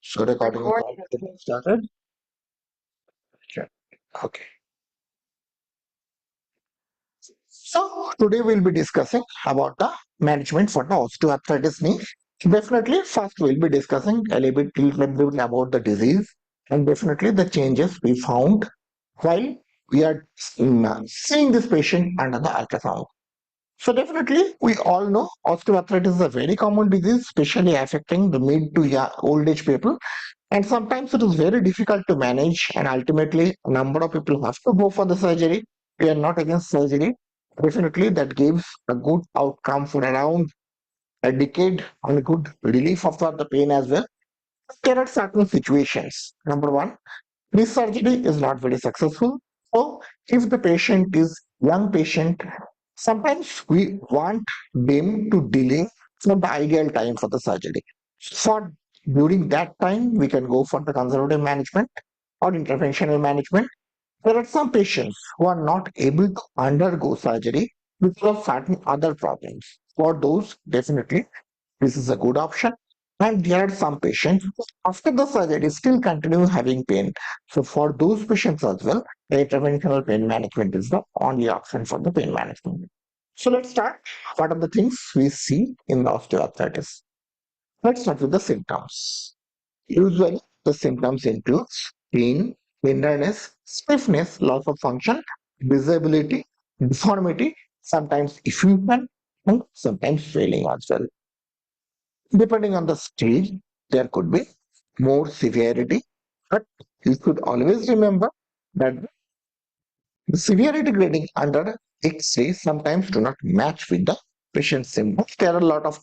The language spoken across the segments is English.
So recording is already started. Sure. Okay. So today we'll be discussing about the management for the osteoarthritis knee. Definitely, first we'll be discussing a little bit about the disease and definitely the changes we found while we are seeing this patient under the ultrasound. So definitely, we all know osteoarthritis is a very common disease, especially affecting the mid to old age people. And sometimes it is very difficult to manage, and ultimately, a number of people have to go for the surgery. We are not against surgery. Definitely, that gives a good outcome for around a decade and a good relief of the pain as well. There are certain situations. Number one, this surgery is not very successful. So, if the patient is young patient, sometimes we want them to delay from the ideal time for the surgery. For during that time, we can go for the conservative management or interventional management. There are some patients who are not able to undergo surgery because of certain other problems. For those, definitely this is a good option. And there are some patients who, after the surgery, still continue having pain. So for those patients as well, the interventional pain management is the only option for the pain management. So let's start. What are the things we see in the osteoarthritis? Let's start with the symptoms. Usually, the symptoms include pain, tenderness, stiffness, loss of function, disability, deformity, sometimes effusion, and sometimes swelling as well. Depending on the stage, there could be more severity, but you should always remember that the severity grading under X-ray sometimes do not match with the patient's symptoms. There are a lot of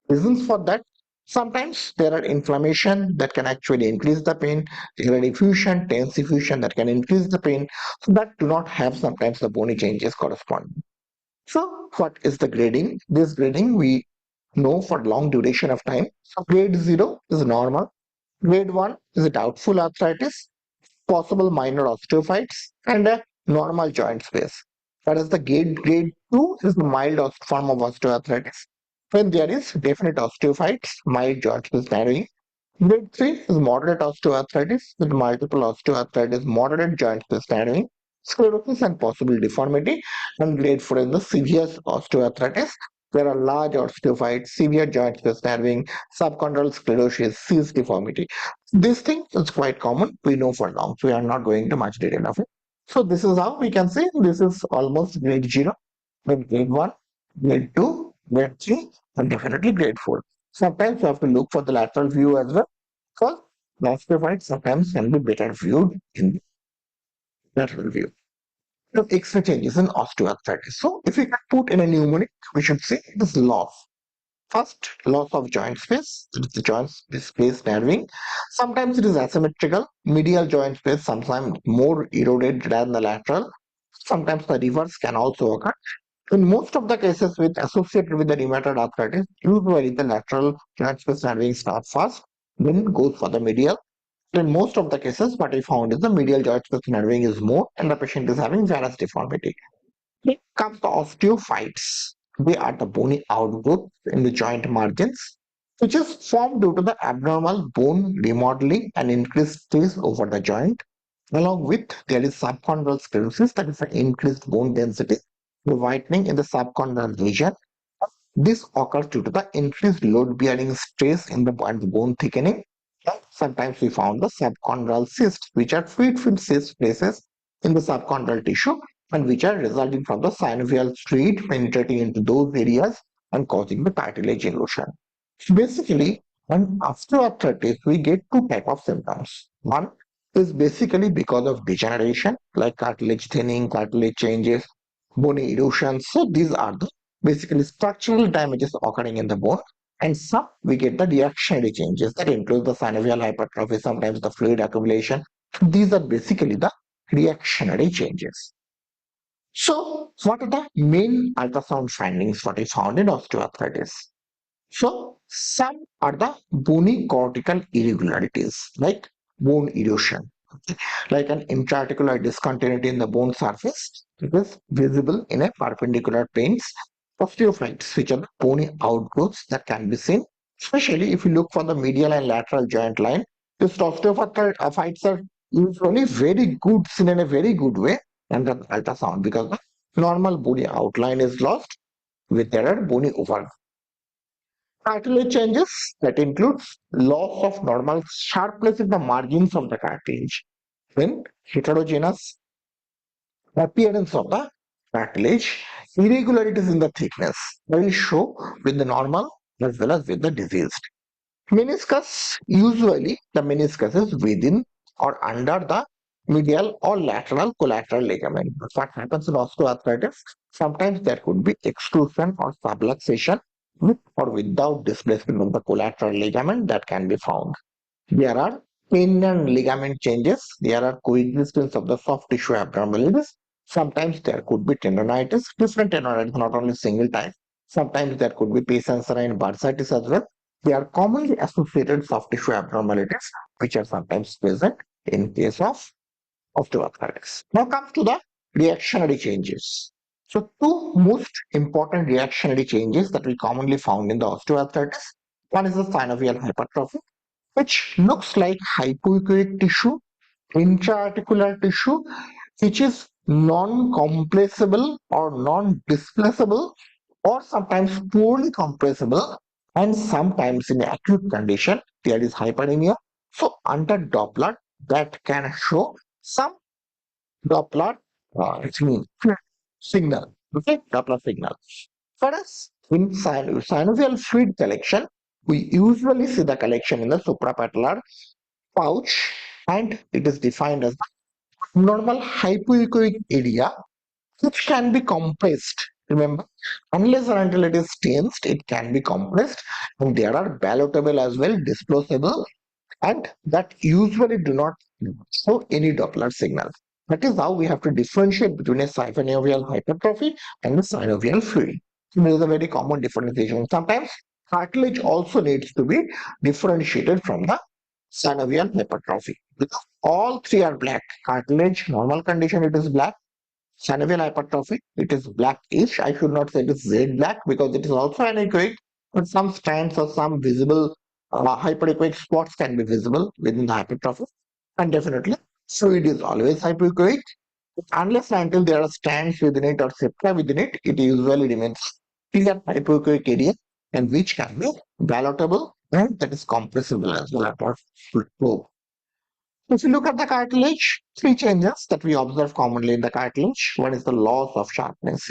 reasons for that. Sometimes there are inflammation that can actually increase the pain. There are effusion, tense effusion that can increase the pain. So that do not have sometimes the bony changes corresponding. So what is the grading? This grading we know for long duration of time. So grade 0 is normal. Grade 1 is a doubtful arthritis, possible minor osteophytes, and a normal joint space. Whereas the grade 2 is the mild form of osteoarthritis, when there is definite osteophytes, mild joint space narrowing. Grade 3 is moderate osteoarthritis with multiple osteoarthritis, moderate joint space narrowing, sclerosis and possible deformity. And grade 4 is the severe osteoarthritis. There are large osteophytes, severe joint space narrowing, subchondral sclerosis, cyst deformity. This thing is quite common. We know for long. So we are not going into much detail of it. So this is how we can say this is almost grade 0, then grade 1, grade 2, grade 3, and definitely grade 4. Sometimes you have to look for the lateral view as well, because osteophytes sometimes can be better viewed in the lateral view. The extra changes in osteoarthritis. So if we can put in a mnemonic, we should say this loss. First, loss of joint space. It is the joint space narrowing. Sometimes it is asymmetrical. Medial joint space sometimes more eroded than the lateral. Sometimes the reverse can also occur. In most of the cases with associated with the rheumatoid arthritis, usually the lateral joint space narrowing starts first, then goes for the medial. In most of the cases, what I found is the medial joint space narrowing is more, and the patient is having varus deformity. Then comes the osteophytes. They are the bony outgrowth in the joint margins, which is formed due to the abnormal bone remodeling and increased stress over the joint. Along with there is subchondral sclerosis, that is an increased bone density, the whitening in the subchondral region. This occurs due to the increased load-bearing stress in the bone thickening. And sometimes we found the subchondral cysts, which are fluid-filled cyst places in the subchondral tissue and which are resulting from the synovial fluid penetrating into those areas and causing the cartilage erosion. Basically, when osteoarthritis, we get two type of symptoms. One is basically because of degeneration, like cartilage thinning, cartilage changes, bone erosion. So these are the basically structural damages occurring in the bone. And some we get the reactionary changes that include the synovial hypertrophy, sometimes the fluid accumulation. These are basically the reactionary changes. So, what are the main ultrasound findings what is found in osteoarthritis? So, some are the bony cortical irregularities like bone erosion, like an intraarticular discontinuity in the bone surface. It is visible in a perpendicular planes. Osteophytes, which are the bony outgrowths that can be seen. Especially if you look for the medial and lateral joint line, these osteophytes are usually very good, seen in a very good way under the ultrasound because the normal bony outline is lost with there are bony over. Cartilage changes that includes loss of normal sharpness in the margins of the cartilage. Then heterogeneous appearance of the cartilage, irregularities in the thickness will show with the normal as well as with the diseased. Meniscus, usually the meniscus is within or under the medial or lateral collateral ligament. What happens in osteoarthritis? Sometimes there could be extrusion or subluxation with or without displacement of the collateral ligament that can be found. There are tendon and ligament changes. There are coexistence of the soft tissue abnormalities. Sometimes there could be tendonitis, different tendonitis, not only single type. Sometimes there could be patience and bursitis as well. They are commonly associated soft tissue abnormalities, which are sometimes present in case of osteoarthritis. Now comes to the reactionary changes. So two most important reactionary changes that we commonly found in the osteoarthritis. One is the synovial hypertrophy, which looks like hypoechoic tissue, intra-articular tissue, which is non-compressible or non-displaceable, or sometimes poorly compressible, and sometimes in acute condition there is hyperemia. So under Doppler, that can show some Doppler it means signal. Okay, Doppler signal. For us, in synovial fluid collection, we usually see the collection in the suprapatellar pouch, and it is defined as the normal hypoechoic area which can be compressed. Remember, unless and until it is tensed, it can be compressed, and there are ballotable as well, displacable, and that usually do not show any Doppler signal. That is how we have to differentiate between a synovial hypertrophy and a synovial fluid. So there is a very common differentiation. Sometimes cartilage also needs to be differentiated from the synovial hypertrophy because all three are black. Cartilage, normal condition, it is black. Synovial hypertrophy, it is blackish. I should not say it is red black because it is also anechoic, but some strands or some visible hyperechoic spots can be visible within the hypertrophy. And definitely, fluid is always hypoechoic. Unless and until there are strands within it or septa within it, it usually remains clear hypoechoic area and which can be ballotable and that is compressible as well apart from. If you look at the cartilage, three changes that we observe commonly in the cartilage. One is the loss of sharpness.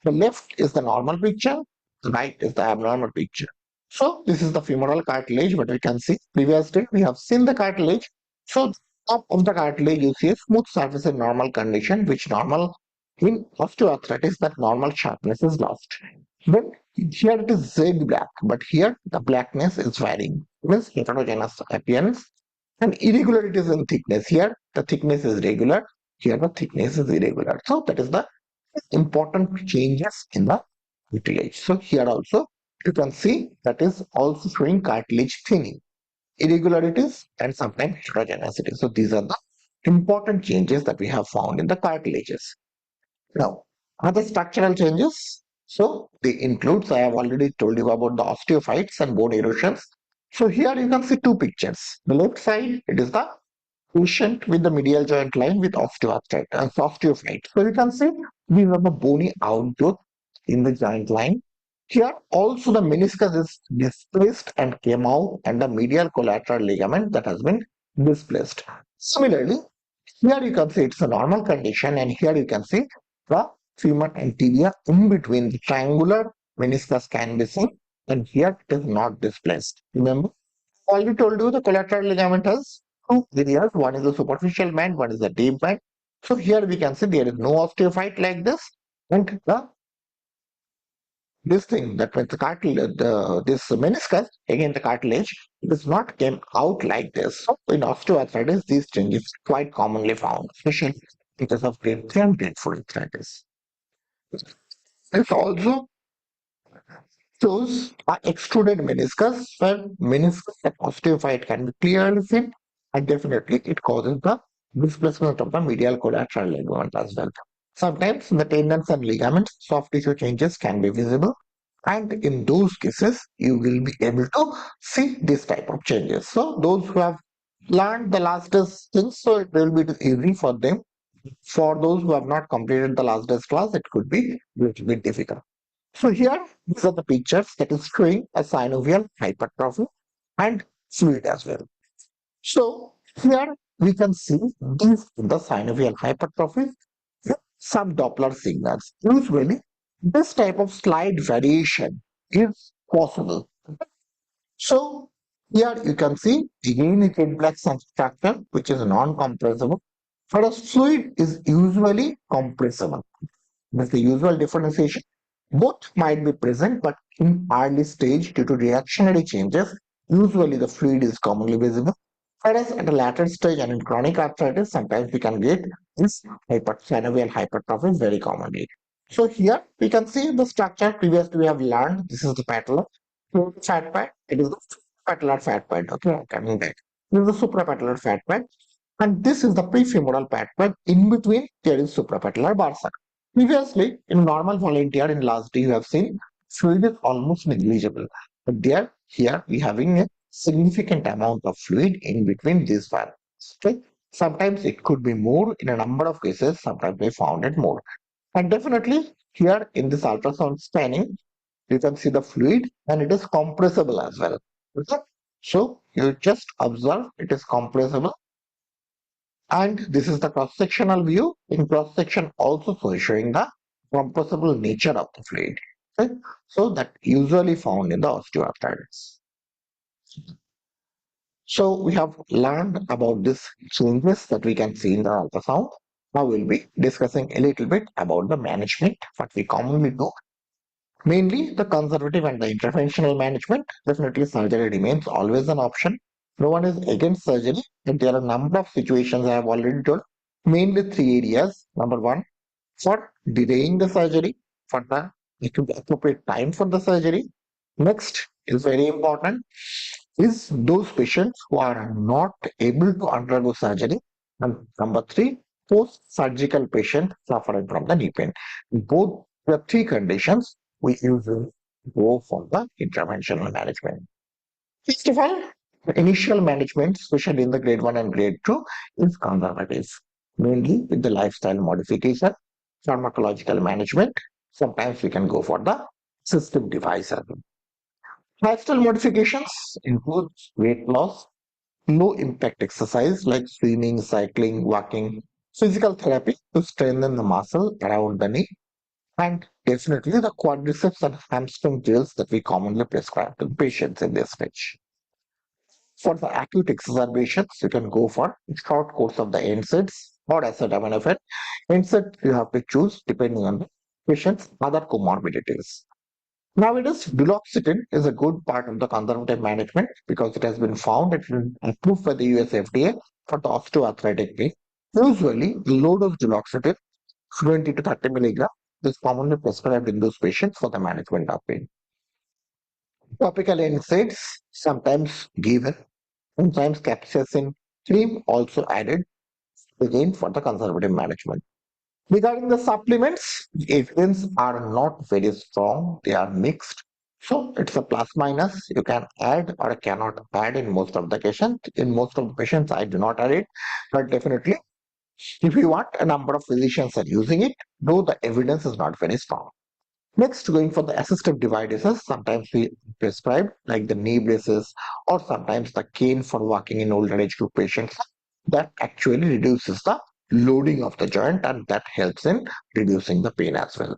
The left is the normal picture, the right is the abnormal picture. So this is the femoral cartilage, but we can see previously we have seen the cartilage. So top of the cartilage you see a smooth surface in normal condition, which normal in osteoarthritis that normal sharpness is lost. Then here it is Z black, but here the blackness is varying. Means heterogeneous appearance and irregularities in thickness. Here the thickness is regular, here the thickness is irregular. So that is the important changes in the cartilage. So here also you can see that is also showing cartilage thinning, irregularities and sometimes heterogeneity. So these are the important changes that we have found in the cartilages. Now, other structural changes. So they includes, I have already told you about the osteophytes and bone erosions. So here you can see two pictures. The left side, it is the patient with the medial joint line with osteophyte. So you can see these are the bony outgrowth in the joint line. Here also the meniscus is displaced and came out and the medial collateral ligament that has been displaced. Similarly, here you can see it's a normal condition and here you can see the femur and tibia in between the triangular meniscus can be seen and here it is not displaced. Remember, I already told you the collateral ligament has two areas. One is the superficial band, one is the deep band. So here we can see there is no osteophyte like this and the this thing that means the cartilage, this meniscus, again the cartilage, it does not came out like this. So in osteoarthritis, these changes quite commonly found, especially because of grade 3 and grade 4 arthritis. This also shows a extruded meniscus, where meniscus and osteophyte can be clearly seen, and definitely it causes the displacement of the medial collateral ligament as well. Sometimes in the tendons and ligaments, soft tissue changes can be visible. And in those cases, you will be able to see this type of changes. So those who have learned the last test things, so it will be easy for them. For those who have not completed the last test class, it could be a little bit difficult. So here, these are the pictures that is showing a synovial hypertrophy and fluid as well. So here we can see these the synovial hypertrophy with some Doppler signals. Usually, this type of slight variation is possible. So here you can see again it reflects some structure which is non-compressible, whereas fluid is usually compressible. That's the usual differentiation. Both might be present, but in early stage due to reactionary changes, usually the fluid is commonly visible. Whereas at a later stage and in chronic arthritis, sometimes we can get this synovial hypertrophy very commonly. So here we can see the structure previously we have learned. This is the patellar fat pad. It is the patellar fat pad. Okay, coming back. This is the suprapatellar fat pad. And this is the prefemoral pad pad. In between, there is suprapatellar bursa. Previously, in normal volunteer in last day, you have seen fluid is almost negligible. But there, here, we having a significant amount of fluid in between these valves. Okay? Sometimes it could be more. In a number of cases, sometimes we found it more. And definitely, here in this ultrasound scanning, you can see the fluid and it is compressible as well. Okay? So you just observe it is compressible, and this is the cross-sectional view. In cross-section also showing the compressible nature of the fluid. Okay? So that usually found in the osteoarthritis. So we have learned about these changes that we can see in the ultrasound. Now we'll be discussing a little bit about the management, what we commonly do. Mainly the conservative and the interventional management. Definitely surgery remains always an option. No one is against surgery, but there are a number of situations I have already told. Mainly three areas. Number one, for delaying the surgery, for the appropriate time for the surgery. Next is very important is those patients who are not able to undergo surgery. And number three, post-surgical patient suffering from the knee pain. Both the three conditions we usually go for the interventional management. First of all, the initial management, especially in the grade 1 and grade 2, is conservative, mainly with the lifestyle modification, pharmacological management. Sometimes we can go for the system devices. Lifestyle modifications include weight loss, low impact exercise like swimming, cycling, walking, physical therapy to strengthen the muscle around the knee, and definitely the quadriceps and hamstring drills that we commonly prescribe to patients in this stage. For the acute exacerbations, you can go for short course of the NSAIDs or acetaminophen. NSAID you have to choose depending on the patient's other comorbidities. Nowadays, duloxetine is a good part of the conservative management because it has been found it is approved by the US FDA for the osteoarthritic pain. Usually, low dose duloxetine, 20 to 30 milligram, is commonly prescribed in those patients for the management of pain. Topical NSAIDs sometimes given, sometimes capsaicin cream also added again for the conservative management. Regarding the supplements, evidence are not very strong. They are mixed. So it's a plus minus. You can add or cannot add in most of the cases. In most of the patients, I do not add it. But definitely, if you want, a number of physicians are using it, though the evidence is not very strong. Next, going for the assistive devices, sometimes we prescribe like the knee braces or sometimes the cane for walking in older age group patients. That actually reduces the loading of the joint and that helps in reducing the pain as well.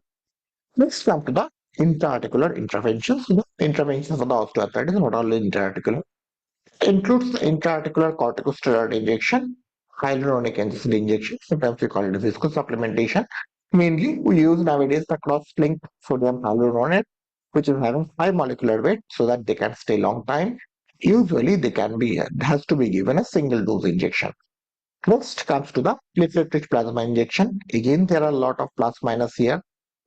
Let's come to the intra-articular interventions. Interventions for the osteoarthritis, not only intra-articular, includes the intra-articular corticosteroid injection, hyaluronic acid injection, sometimes we call it visco supplementation. Mainly, we use nowadays the cross-linked sodium hyaluronate, which is having high molecular weight so that they can stay long time. Usually, they can be it has to be given a single dose injection. Next comes to the platelet-rich plasma injection. Again, there are a lot of plus minus here,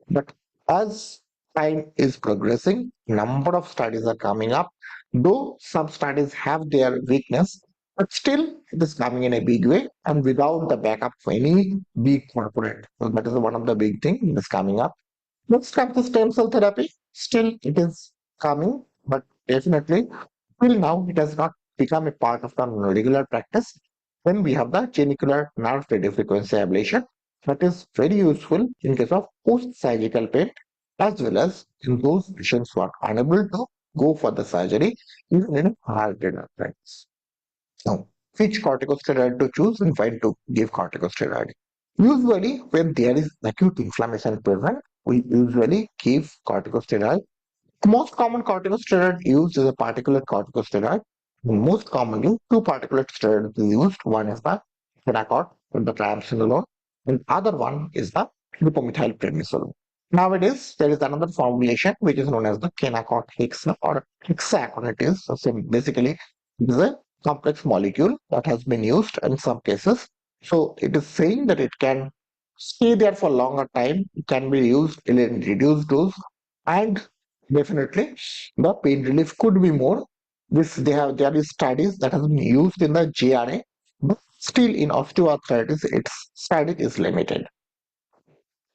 but as time is progressing, number of studies are coming up. Though some studies have their weakness, but still it is coming in a big way and without the backup of any big corporate. So that is one of the big things that is coming up. Next comes the stem cell therapy. Still, it is coming, but definitely, till now, it has not become a part of the regular practice. Then we have the genicular nerve radiofrequency ablation that is very useful in case of post-surgical pain as well as in those patients who are unable to go for the surgery even in a hard practice. Now, which corticosteroid to choose and when to give corticosteroid? Usually, when there is acute inflammation present, we usually give corticosteroid. The most common corticosteroid used is a particulate corticosteroid. Most commonly, two particulate steroids are used. One is the Kenacort with the triamcinolone, and other one is the lipomethylprednisolone. Nowadays, there is another formulation which is known as the Kenacort Hexa or hexaconitis. So basically, it is a complex molecule that has been used in some cases. So it is saying that it can stay there for longer time, it can be used in a reduced dose, and definitely, the pain relief could be more. There is studies that have been used in the GRA, but still in osteoarthritis, its study is limited.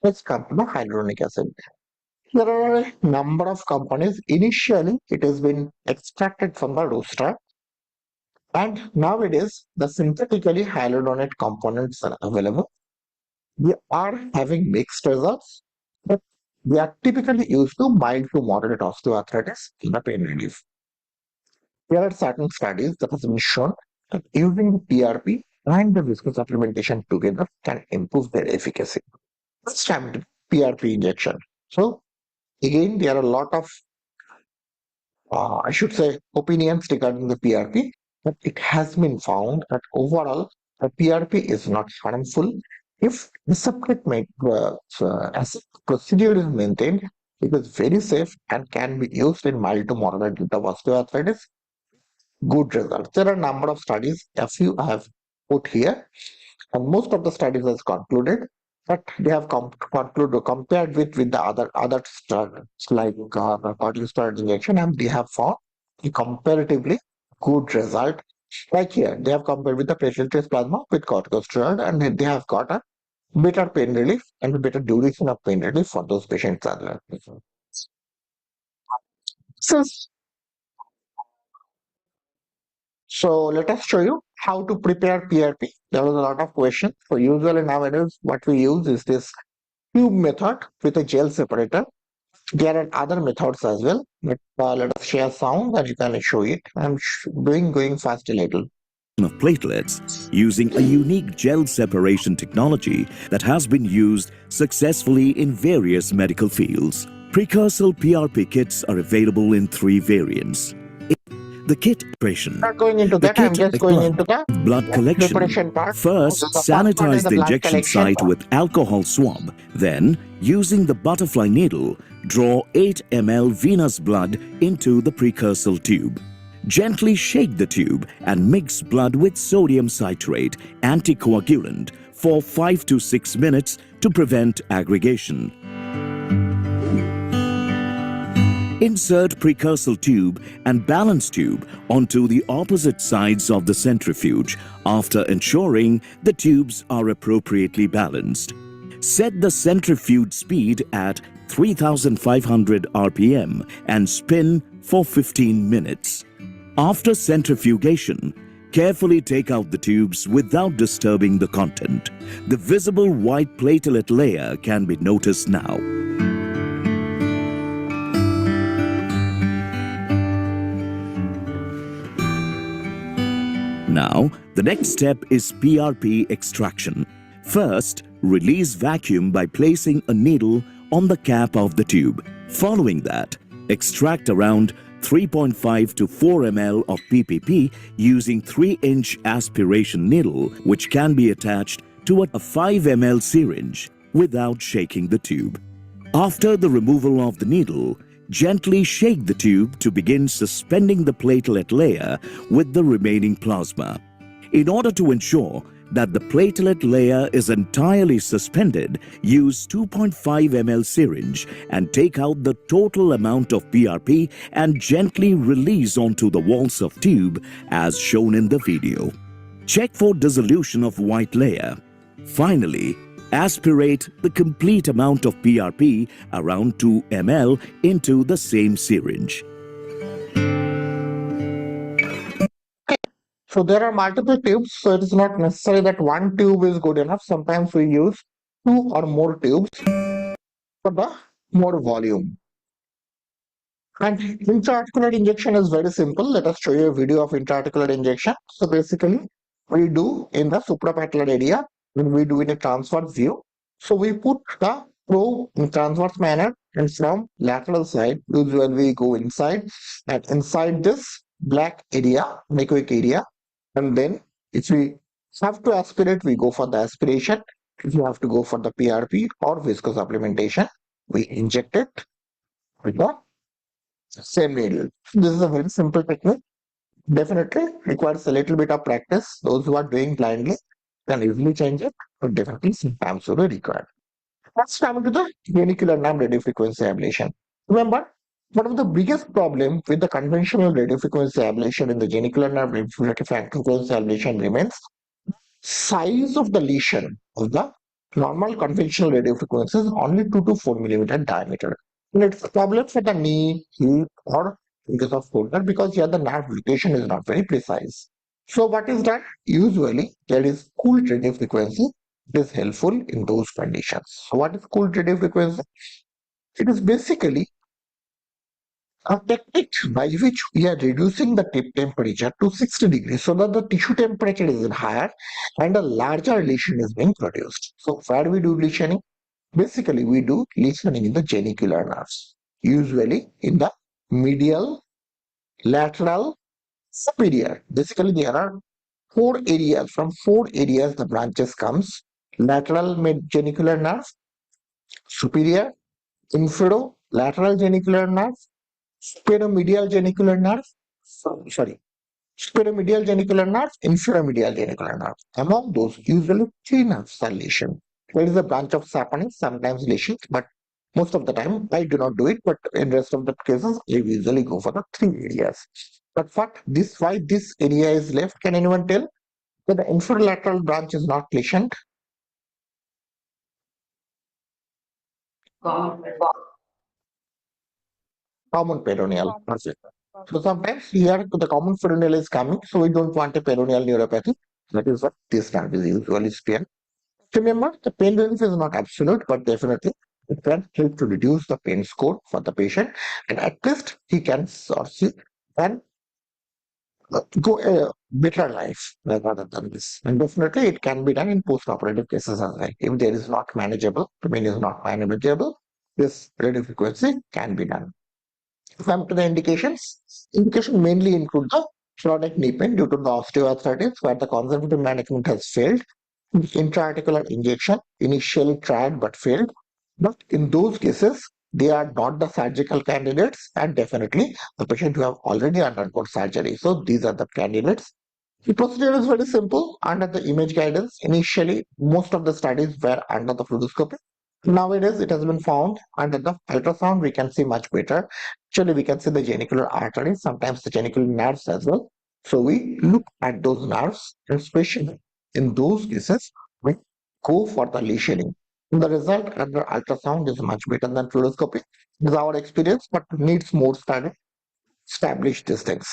Let's come to the hyaluronic acid. There are a number of companies. Initially, it has been extracted from the rooster, and nowadays the synthetically hyaluronate components are available. We are having mixed results, but they are typically used to mild to moderate osteoarthritis in the pain relief. There are certain studies that has been shown that using the PRP and the viscous supplementation together can improve their efficacy. Let's time to PRP injection. So again, there are a lot of, I should say, opinions regarding the PRP, but it has been found that overall the PRP is not harmful if the separate as procedure is maintained. It is very safe and can be used in mild to moderate osteoarthritis. Good results. There are a number of studies, a few I have put here, and most of the studies has concluded that they have concluded compared with the other studies like corticosteroid injection, and they have found a comparatively good result. Like here, they have compared with the platelet plasma with corticosteroid, and they have got a better pain relief and a better duration of pain relief for those patients as well. So So let us show you how to prepare PRP. There was a lot of questions. So usually nowadays what we use is this tube method with a gel separator. There are other methods as well, but let us share sound and you can show it. I'm going fast a little. Of platelets using a unique gel separation technology that has been used successfully in various medical fields. Precursor PRP kits are available in 3 variants. The kit preparation. Not going into The that, I'm kit just going into the blood collection. preparation part. First, So the first part is sanitize the the blood injection collection site part. with alcohol swab. Then, using the butterfly needle, draw 8 ml venous blood into the precursor tube. Gently shake the tube and mix blood with sodium citrate anticoagulant for 5 to 6 minutes to prevent aggregation. Insert precursor tube and balance tube onto the opposite sides of the centrifuge after ensuring the tubes are appropriately balanced. Set the centrifuge speed at 3500 RPM and spin for 15 minutes. After centrifugation, carefully take out the tubes without disturbing the content. The visible white platelet layer can be noticed now. Now, the next step is PRP extraction. First, release vacuum by placing a needle on the cap of the tube. Following that, extract around 3.5 to 4 ml of PPP using 3-inch aspiration needle, which can be attached to a 5 ml syringe without shaking the tube. After the removal of the needle, gently shake the tube to begin suspending the platelet layer with the remaining plasma. In order to ensure that the platelet layer is entirely suspended, use 2.5 ml syringe and take out the total amount of PRP and gently release onto the walls of tube as shown in the video. Check for dissolution of white layer. Finally, Aspirate the complete amount of PRP, around 2 ml, into the same syringe. So there are multiple tubes, so it is not necessary that one tube is good enough. Sometimes we use two or more tubes for the more volume. And intraarticular injection is very simple. Let us show you a video of intraarticular injection. So basically, we do in the suprapatellar area when we do in a transverse view. So we put the probe in transverse manner, and from lateral side, usually we go inside, and inside this black area, necoic area, and then if we have to aspirate, we go for the aspiration. If you have to go for the PRP or viscous supplementation, we inject it with the same needle. This is a very simple technique. Definitely requires a little bit of practice. Those who are doing blindly can easily change it, but definitely sometimes will be required. Let's come into the genicular nerve radiofrequency ablation. Remember, one of the biggest problem with the conventional radiofrequency ablation in the genicular nerve radiofrequency ablation remains size of the lesion of the normal conventional radio frequency is only 2 to 4 millimeter diameter. And it's a problem for the knee, hip, or in case of shoulder because here the nerve location is not very precise. So what is that? Usually there is cooled radio frequency. It is helpful in those conditions. So what is cooled radio frequency? It is basically a technique by which we are reducing the tip temperature to 60 degrees so that the tissue temperature is higher and a larger lesion is being produced. So where we do lesioning? Basically, we do lesioning in the genicular nerves, usually in the medial, lateral, superior. Basically, there are four areas. From four areas, the branches comes: lateral genicular nerve, superior, infero, lateral genicular nerve, sphero-medial genicular nerve, sorry, sphero-medial genicular nerve, infero-medial genicular nerve. Among those, usually three nerves are lesion. There is a branch of saponin, sometimes lesions, but most of the time I do not do it, but in rest of the cases, I usually go for the three areas. But why this area is left? Can anyone tell? That the inferolateral branch is not lesioned. Common peroneal. That's it. So sometimes here the common peroneal is coming, so we don't want a peroneal neuropathy. That is what this nerve is usually spared. Remember, the pain relief is not absolute, but definitely it can help to reduce the pain score for the patient, and at least he can or she can go a better life rather than this. And definitely it can be done in post-operative cases as well. If there is not manageable, the pain is not manageable, this radiofrequency can be done. Come to the indications. Indication mainly include the chronic knee pain due to the osteoarthritis, where the conservative management has failed. Intraarticular injection initially tried but failed. But in those cases, they are not the surgical candidates, and definitely the patient who have already undergone surgery. So these are the candidates. The procedure is very simple under the image guidance. Initially, most of the studies were under the fluoroscopy. Nowadays, it has been found under the ultrasound, we can see much better. Actually, we can see the genicular arteries, sometimes the genicular nerves as well. So we look at those nerves, and especially in those cases, we go for the lesioning. The result under ultrasound is much better than fluoroscopy. This is our experience, but needs more study to establish these things.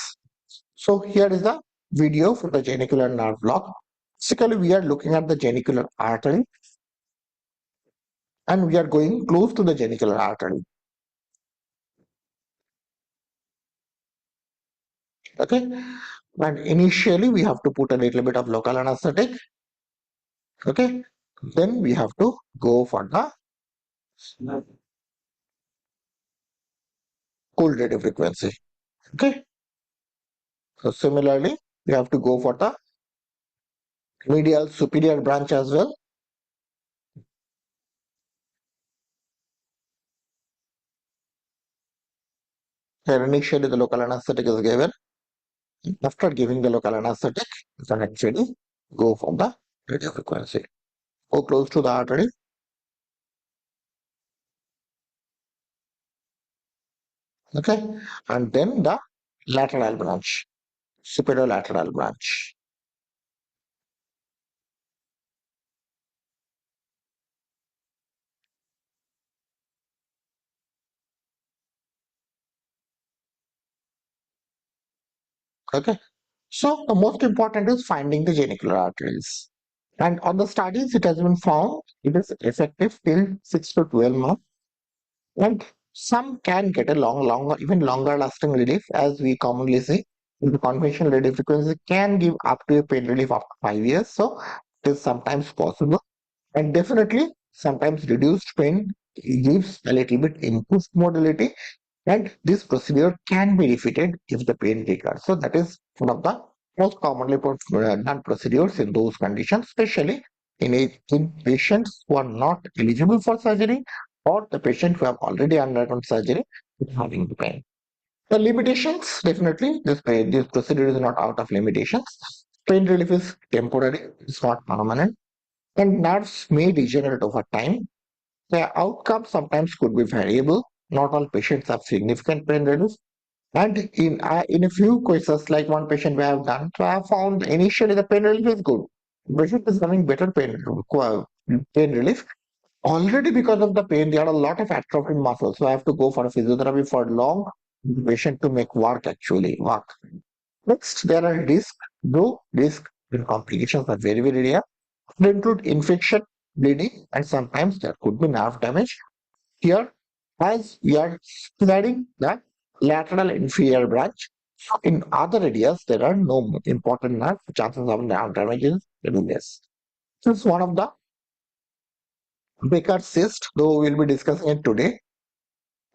So here is the video for the genicular nerve block. Basically, we are looking at the genicular artery and we are going close to the genicular artery. Okay. And initially, we have to put a little bit of local anesthetic. Okay. Then we have to go for the cold radio frequency. Okay. So similarly, we have to go for the medial superior branch as well. Here initially the local anesthetic is given. After giving the local anesthetic, you can actually go for the radio frequency. Go close to the artery. Okay. And then the lateral branch, superior-lateral branch. Okay. So the most important is finding the genicular arteries. And on the studies, it has been found it is effective till 6 to 12 months. And some can get a even longer lasting relief, as we commonly see. The conventional radiofrequency can give up to a pain relief after 5 years. So it is sometimes possible. And definitely, sometimes reduced pain gives a little bit improved mobility, and this procedure can be repeated if the pain recurs. So that is one of the most commonly done procedures in those conditions, especially in patients who are not eligible for surgery or the patient who have already undergone surgery with having the pain. The limitations, definitely, this procedure is not out of limitations. Pain relief is temporary, it's not permanent, and nerves may degenerate over time. The outcome sometimes could be variable. Not all patients have significant pain relief. And in a few cases, like one patient we have done, so I have found initially the pain relief is good. The patient is having better pain relief. Already because of the pain, there are a lot of atrophied muscles. So I have to go for a physiotherapy for long patient to make work. Next, there are risks, though risk and complications are very, very rare. They include infection, bleeding, and sometimes there could be nerve damage. Here, as we are studying the lateral inferior branch, in other areas there are no important nerve, chances of nerve damage is very less. This is one of the Becker's cyst, though we'll be discussing it today.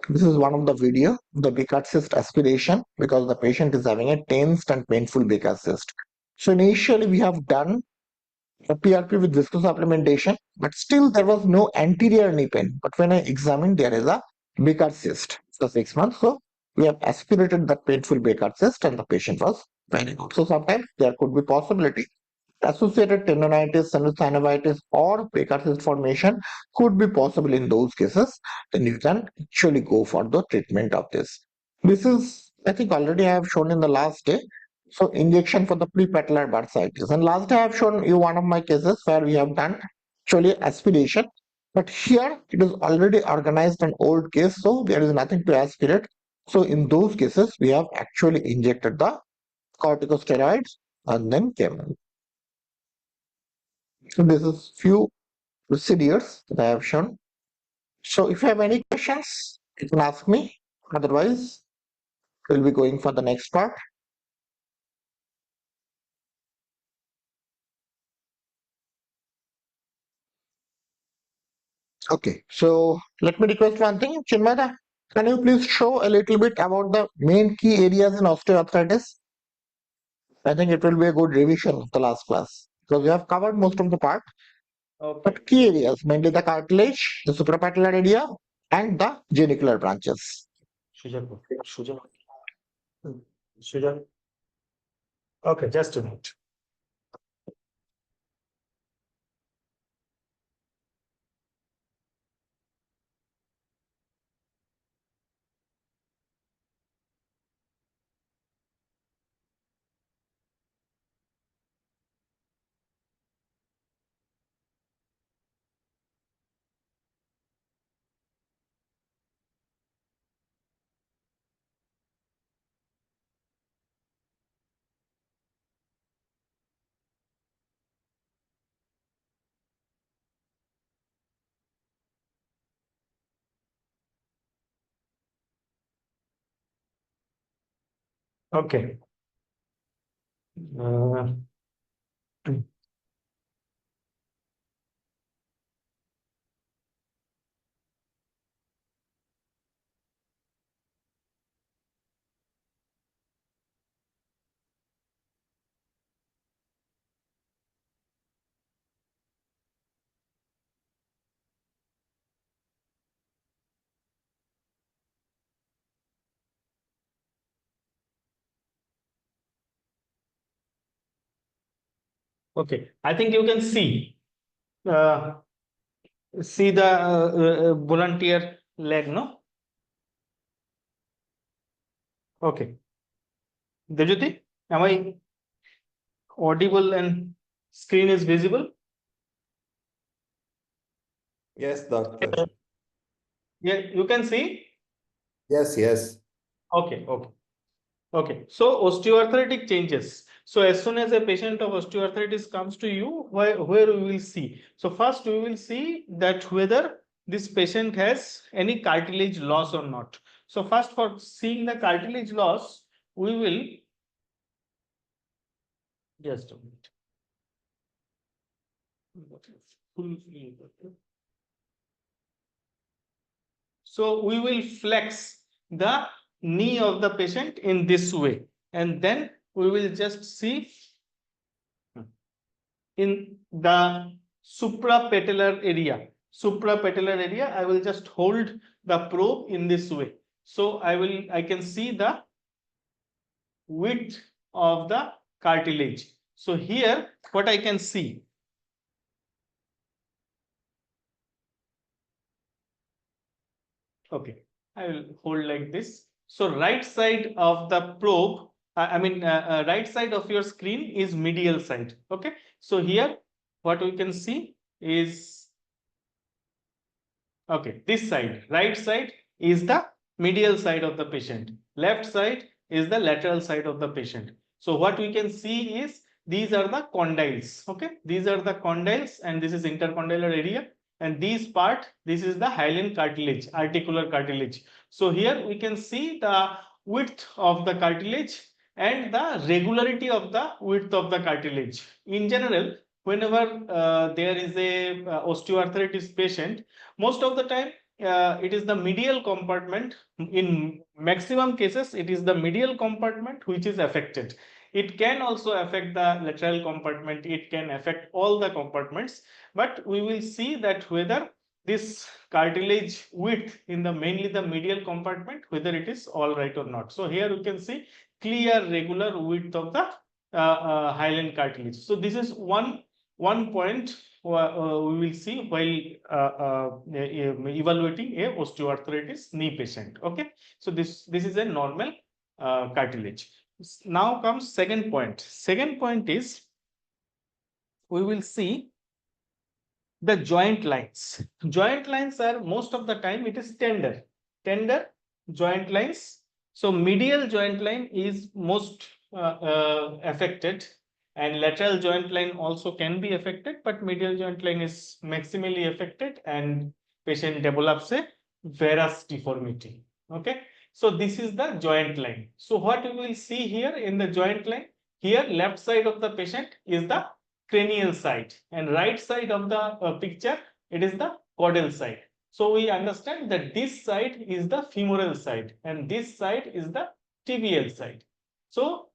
This is one of the video, the Becker's cyst aspiration, because the patient is having a tensed and painful Becker's cyst. So initially we have done a PRP with visco supplementation, but still there was no anterior knee pain. But when I examined, there is a Baker cyst for 6 months. So we have aspirated that painful Baker cyst, and the patient was very good. So sometimes there could be possibility associated tendonitis, synovitis, or Baker cyst formation could be possible in those cases. Then you can actually go for the treatment of this. This is, I think, already I have shown in the last day. So injection for the prepatellar bursitis. And last day I have shown you one of my cases where we have done actually aspiration. But here it is already organized an old case, so there is nothing to aspirate. So in those cases, we have actually injected the corticosteroids and then chemo. So this is few procedures that I have shown. So if you have any questions, you can ask me. Otherwise, we'll be going for the next part. Okay, so let me request one thing, Chinmada. Can you please show a little bit about the main key areas in osteoarthritis? I think it will be a good revision of the last class because we have covered most of the part, Okay. but key areas, mainly the cartilage, the suprapatellar area, and the genicular branches. Sujan. Sujan. Sujan. Okay, just a minute. Okay. Uh, okay. I think you can uh, see the volunteer leg, no? Okay. Dejuti, am I audible and screen is visible? Yes, doctor. Yeah, you can see? Yes, yes. Okay, okay. Okay, so osteoarthritic changes. So as soon as a patient of osteoarthritis comes to you, where we will see. So first we will see that whether this patient has any cartilage loss or not. So first, for seeing the cartilage loss, we will just a minute. So we will flex the knee of the patient in this way, and then we will just see in the suprapatellar area. Suprapatellar area, I will just hold the probe in this way. So I can see the width of the cartilage. So here, what I can see. Okay, I will hold like this. So right side of the probe, right side of your screen is medial side. Okay, so here what we can see is, okay, this side, right side is the medial side of the patient. Left side is the lateral side of the patient. So what we can see is these are the condyles. Okay, these are the condyles, and this is intercondylar area. And this is the hyaline cartilage, articular cartilage. So here we can see the width of the cartilage and the regularity of the width of the cartilage. In general, whenever there is a osteoarthritis patient, most of the time it is the medial compartment. In maximum cases, it is the medial compartment which is affected. It can also affect the lateral compartment, it can affect all the compartments, but we will see that whether this cartilage width in the mainly the medial compartment, whether it is all right or not. So here you can see clear regular width of the hyaline cartilage. So this is one point we will see while evaluating a osteoarthritis knee patient. Okay, so this is a normal cartilage. Now comes second point. Second point is we will see the joint lines. Joint lines are most of the time it is tender joint lines. So medial joint line is most affected, and lateral joint line also can be affected, but medial joint line is maximally affected, and patient develops a varus deformity. Okay, so this is the joint line. So what we will see here in the joint line, here left side of the patient is the cranial side, and right side of the picture, it is the caudal side. So we understand that this side is the femoral side and this side is the tibial side. So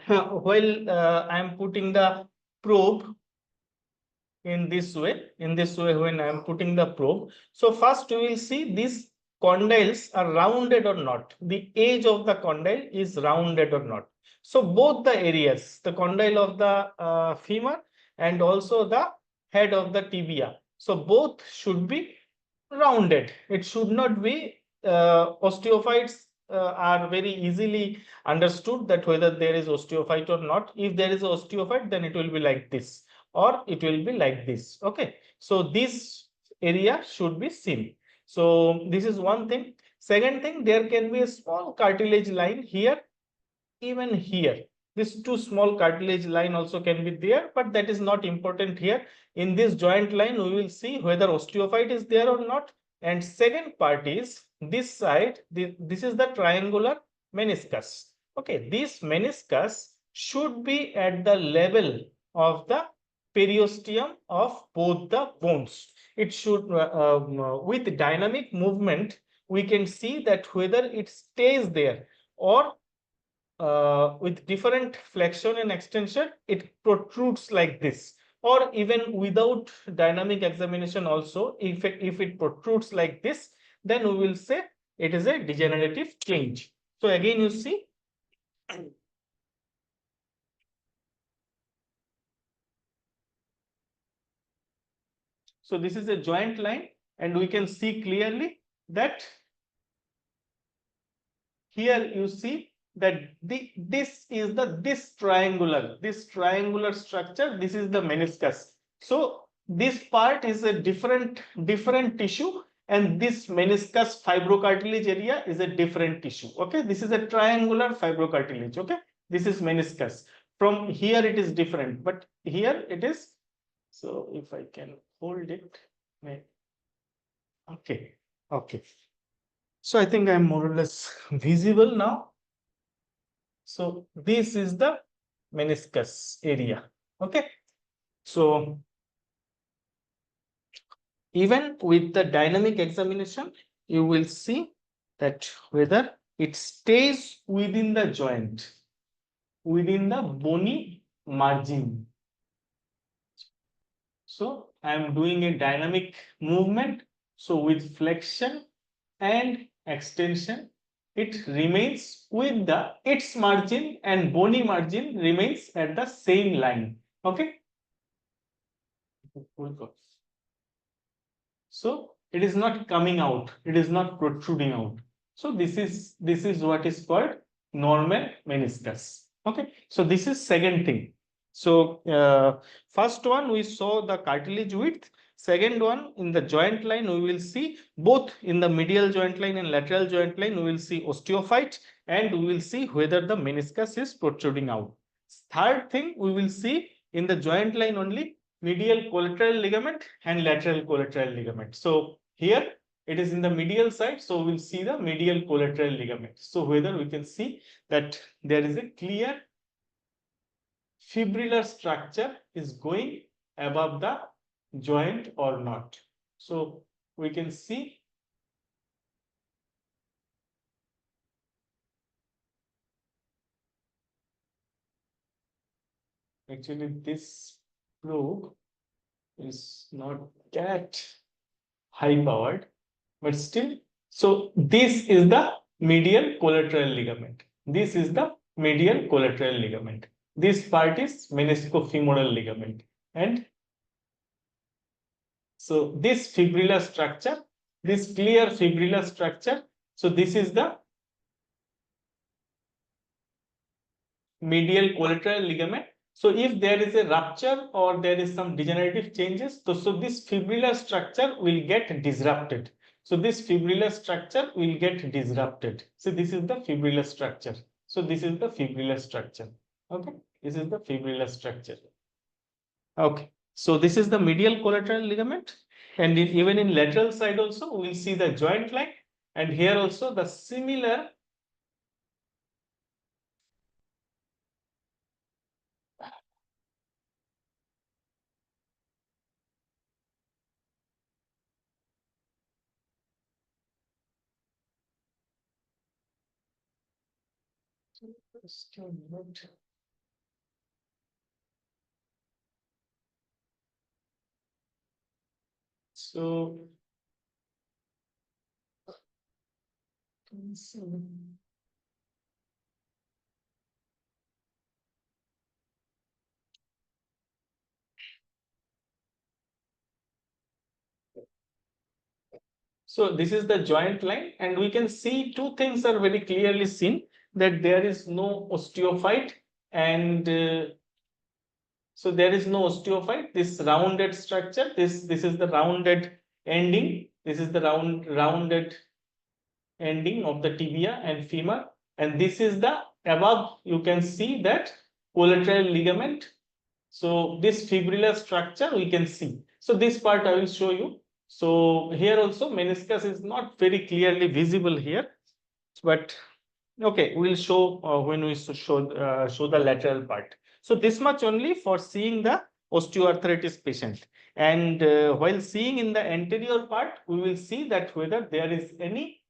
while I am putting the probe in this way, when I am putting the probe, so first we will see these condyles are rounded or not. The edge of the condyle is rounded or not. So both the areas, the condyle of the femur and also the head of the tibia, so both should be rounded. It should not be osteophytes are very easily understood that whether there is osteophyte or not. If there is osteophyte, then it will be like this or it will be like this. Okay, so this area should be seen. So this is one thing. Second thing, there can be a small cartilage line here, even here. This two small cartilage line also can be there, but that is not important here. In this joint line, we will see whether osteophyte is there or not. And second part is this side, this is the triangular meniscus. Okay, this meniscus should be at the level of the periosteum of both the bones. It should, with dynamic movement, we can see that whether it stays there or with different flexion and extension, it protrudes like this, or even without dynamic examination also, if it protrudes like this, then we will say it is a degenerative change. So again, you see, so this is a joint line, and we can see clearly that here you see that this is this triangular structure. This is the meniscus. So this part is a different tissue, and this meniscus fibrocartilage area is a different tissue. Okay, this is a triangular fibrocartilage. Okay, this is meniscus. From here it is different, but here it is. So if I can hold it, okay, okay. So I think I'm more or less visible now. So this is the meniscus area. Okay. So even with the dynamic examination, you will see that whether it stays within the joint, within the bony margin. So I am doing a dynamic movement. So with flexion and extension, it remains with the its margin, and bony margin remains at the same line. Okay. So it is not coming out, it is not protruding out. So this is what is called normal meniscus. Okay, so this is second thing. So first one we saw the cartilage width. Second one, in the joint line we will see both in the medial joint line and lateral joint line we will see osteophyte, and we will see whether the meniscus is protruding out. Third thing, we will see in the joint line only medial collateral ligament and lateral collateral ligament. So here it is in the medial side, so we'll see the medial collateral ligament. So whether we can see that there is a clear fibrillar structure is going above the joint or not. So we can see actually this probe is not that high powered, but still. So this is the medial collateral ligament. This is the medial collateral ligament. This part is meniscofemoral ligament. And so this fibrillar structure, this clear fibrillar structure, so this is the medial collateral ligament. So if there is a rupture or there is some degenerative changes, so this fibrillar structure will get disrupted. So this fibrillar structure will get disrupted. So this is the fibrillar structure. So this is the fibrillar structure. Okay, this is the fibrillar structure. Okay, so this is the medial collateral ligament, and even in lateral side also we will see the joint line, and here also the similar. So so this is the joint line, and we can see two things are very clearly seen, that there is no osteophyte, and so there is no osteophyte. This rounded structure, this is the rounded ending. This is the rounded ending of the tibia and femur, and this is the above. You can see that collateral ligament. So this fibrillar structure we can see. So this part I will show you. So here also meniscus is not very clearly visible here, but okay, we'll show when we show the lateral part. So this much only for seeing the osteoarthritis patient. And while seeing in the anterior part, we will see that whether there is any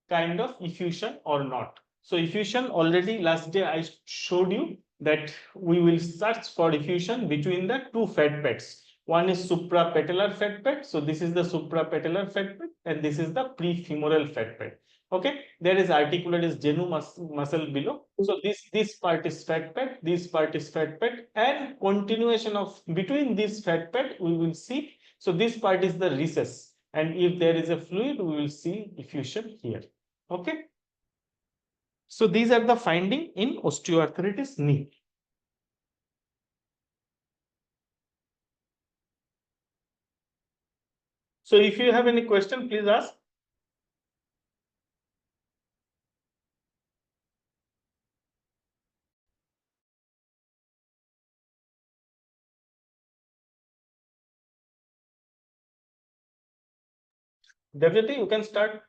kind of effusion or not. So effusion, already last day I showed you that we will search for effusion between the two fat pads. One is suprapatellar fat pad. So this is the suprapatellar fat pad, and this is the prefemoral fat pad. Okay, there is articularis genu muscle below. So this part is fat pad, this part is fat pad, and continuation of between this fat pad we will see. So this part is the recess, and if there is a fluid, we will see effusion here. Okay. So these are the finding in osteoarthritis knee. So if you have any question, please ask. Devjyoti, you can start.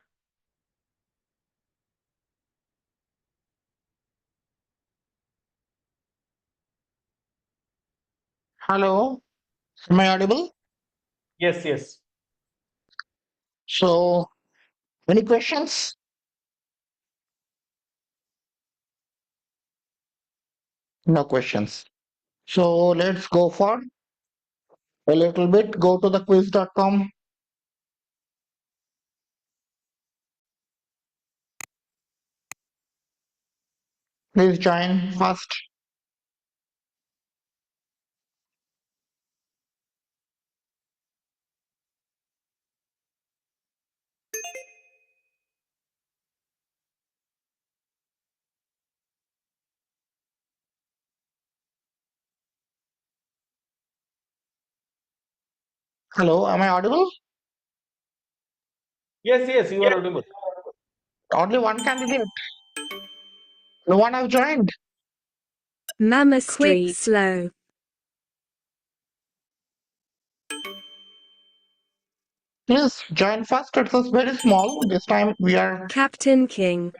Hello, am I audible? Yes, yes. So, any questions? No questions. So, let's go for a little bit. Go to the quiz.com. Please join first. Hello, am I audible? Yes, yes, you are audible. Only one candidate. No one have joined. Mama Street. Quick, slow. Please join first. It was very small. This time we are. Captain King.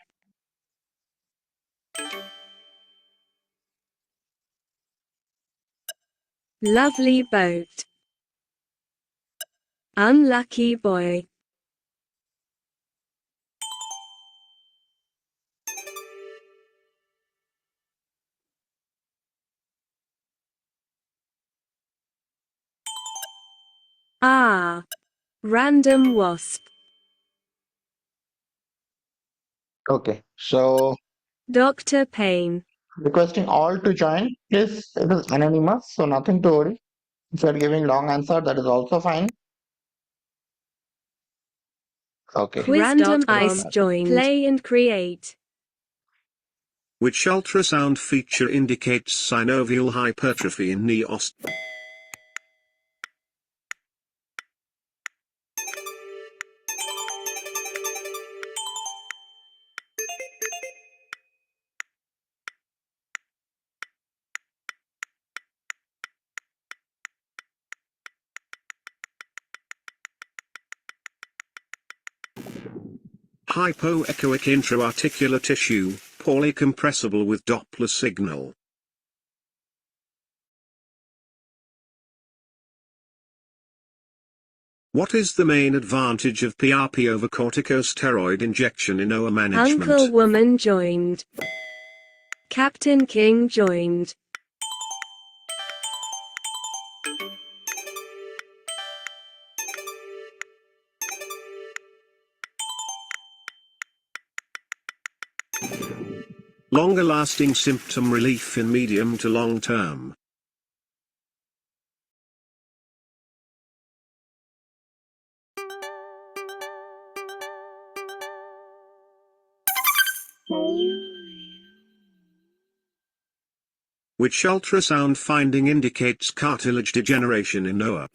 Lovely boat. Unlucky boy. Ah. Random wasp. Okay. So, Dr. Payne. requesting all to join. Please, it is anonymous, so nothing to worry. If you are giving long answer, that is also fine. Okay. Random ice joined. Play and create. Which ultrasound feature indicates synovial hypertrophy in knee osteoarthritis? Hypoechoic intra-articular tissue, poorly compressible with Doppler signal. What is the main advantage of PRP over corticosteroid injection in OA management? Uncle woman joined. Captain King joined. Longer lasting symptom relief in medium to long term. Which ultrasound finding indicates cartilage degeneration in OA?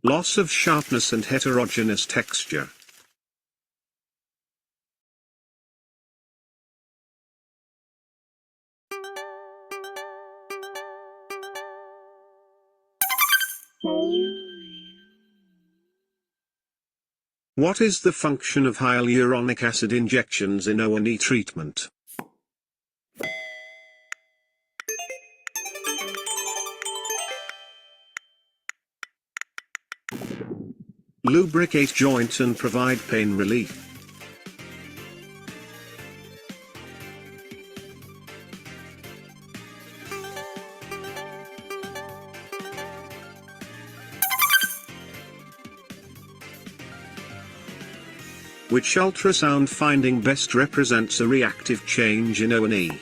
Loss of sharpness and heterogeneous texture. What is the function of hyaluronic acid injections in OA knee treatment? Lubricate joint and provide pain relief. Which ultrasound finding best represents a reactive change in OA knee?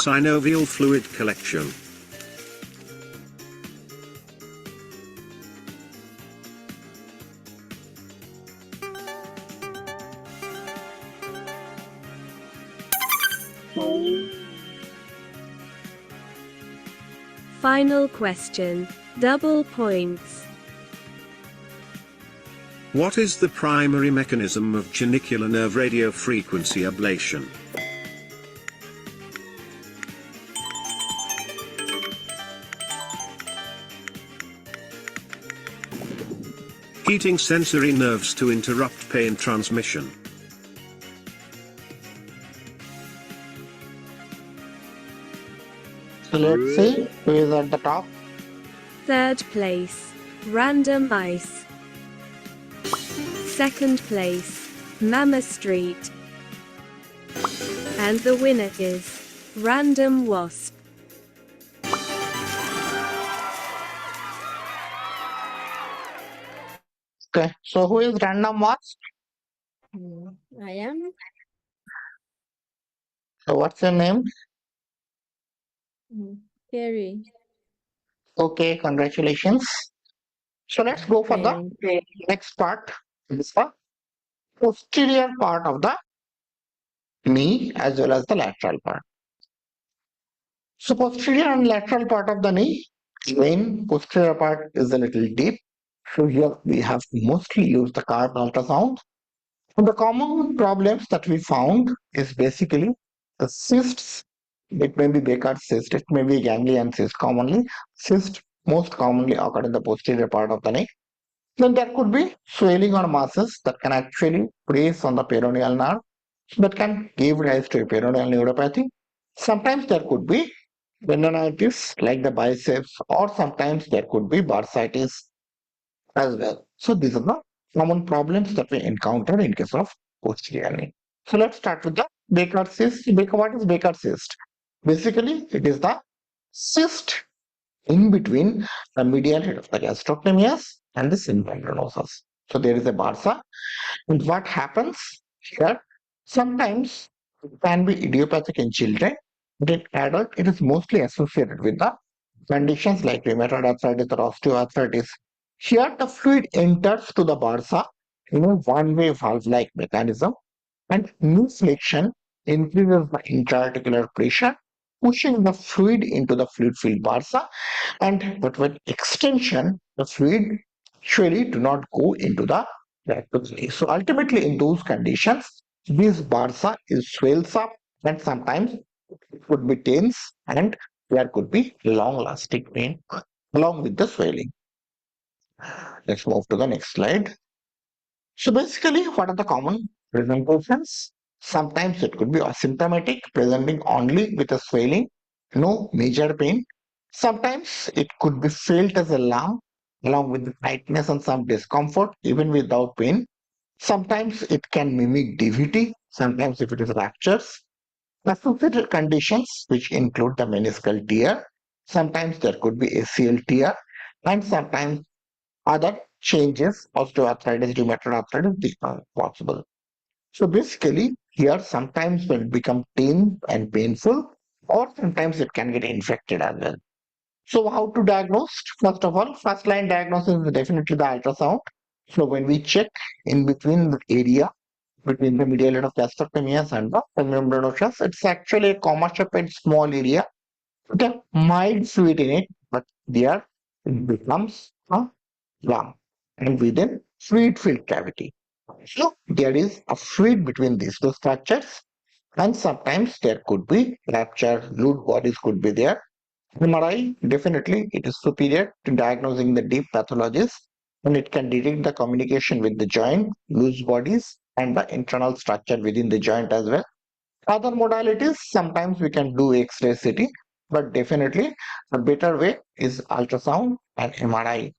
synovial fluid collection. Final question. Double points. What is the primary mechanism of genicular nerve radiofrequency ablation? Heating sensory nerves to interrupt pain transmission. So let's see who is at the top. Third place. Random Ice. Second place. Mama Street. And the winner is Random Wasp. Okay, so who is random wasp? I am. So what's your name? Carrie. Okay, congratulations. So let's go for the next part. This is the posterior part of the knee as well as the lateral part. So posterior and lateral part of the knee, main posterior part is a little deep. So here we have to mostly use the card ultrasound. And the common problems that we found is basically the cysts. It may be Baker's cyst, it may be ganglion cyst commonly. Cyst most commonly occur in the posterior part of the neck. Then there could be swelling or masses that can actually press on the peroneal nerve that can give rise to a peroneal neuropathy. Sometimes there could be tendonitis like the biceps, or sometimes there could be bursitis as well. So these are the common problems that we encounter in case of posterior knee. So let's start with the Baker cyst. What is Baker cyst? Basically, it is the cyst in between the medial head of the gastrocnemius and the symmembranosus. So there is a bursa, and what happens here? Sometimes it can be idiopathic in children, but in adult it is mostly associated with the conditions like rheumatoid arthritis or osteoarthritis. Here the fluid enters to the bursa in a one-way valve-like mechanism, and knee flexion increases the intra-articular pressure, pushing the fluid into the fluid-filled bursa, and but with extension, the fluid actually do not go into the rectum. So ultimately, in those conditions, this bursa is swells up, and sometimes it could be tense, and there could be long-lasting pain along with the swelling. Let's move to the next slide. So basically, what are the common presentations? Sometimes it could be asymptomatic, presenting only with a swelling, no major pain. Sometimes it could be felt as a lump, along with the tightness and some discomfort, even without pain. Sometimes it can mimic DVT, sometimes if it is ruptures. Associated conditions, which include the meniscal tear, sometimes there could be ACL tear, and sometimes other changes, osteoarthritis, rheumatoid arthritis, these are possible. So basically, here sometimes will become thin and painful, or sometimes it can get infected as well. So how to diagnose? First of all, first line diagnosis is definitely the ultrasound. So when we check in between the area between the medial head of gastrocnemius and the membranosus, it's actually a comma shaped small area with a mild fluid in it, but there it becomes a lump and within fluid filled cavity. So there is a fluid between these two structures, and sometimes there could be rupture, root bodies could be there. MRI, definitely it is superior to diagnosing the deep pathologies, and it can detect the communication with the joint, loose bodies, and the internal structure within the joint as well. Other modalities, sometimes we can do X-ray CT, but definitely a better way is ultrasound and MRI.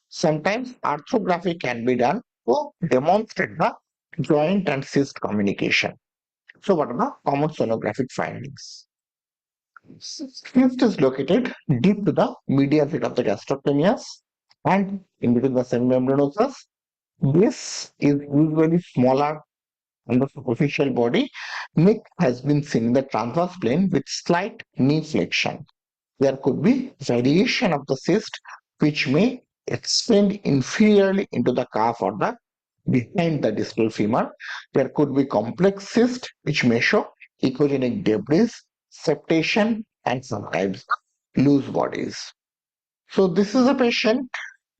Sometimes arthrography can be done to demonstrate the joint and cyst communication. So what are the common sonographic findings? Cyst is located deep to the medial head of the gastrocnemius and in between the semimembranosus. This is usually smaller on the superficial body, neck has been seen in the transverse plane with slight knee flexion. There could be variation of the cyst which may extend inferiorly into the calf or the behind the distal femur. There could be complex cyst which may show echogenic debris, septation, and sometimes loose bodies. So this is a patient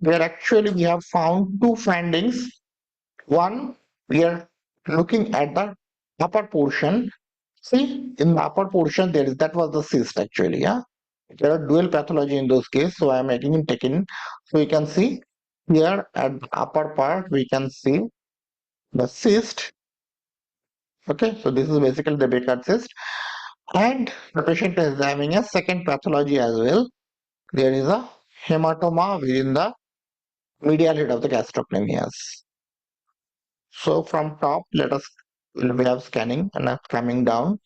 where actually we have found two findings. One, we are looking at the upper portion. See, in the upper portion, that was the cyst actually. Yeah, there are dual pathology in those cases. So I am again taking. So you can see here at the upper part, we can see the cyst. Okay, so this is basically the Baker cyst, and the patient is having a second pathology as well. There is a hematoma within the medial head of the gastrocnemius. So from top, we have scanning and coming down.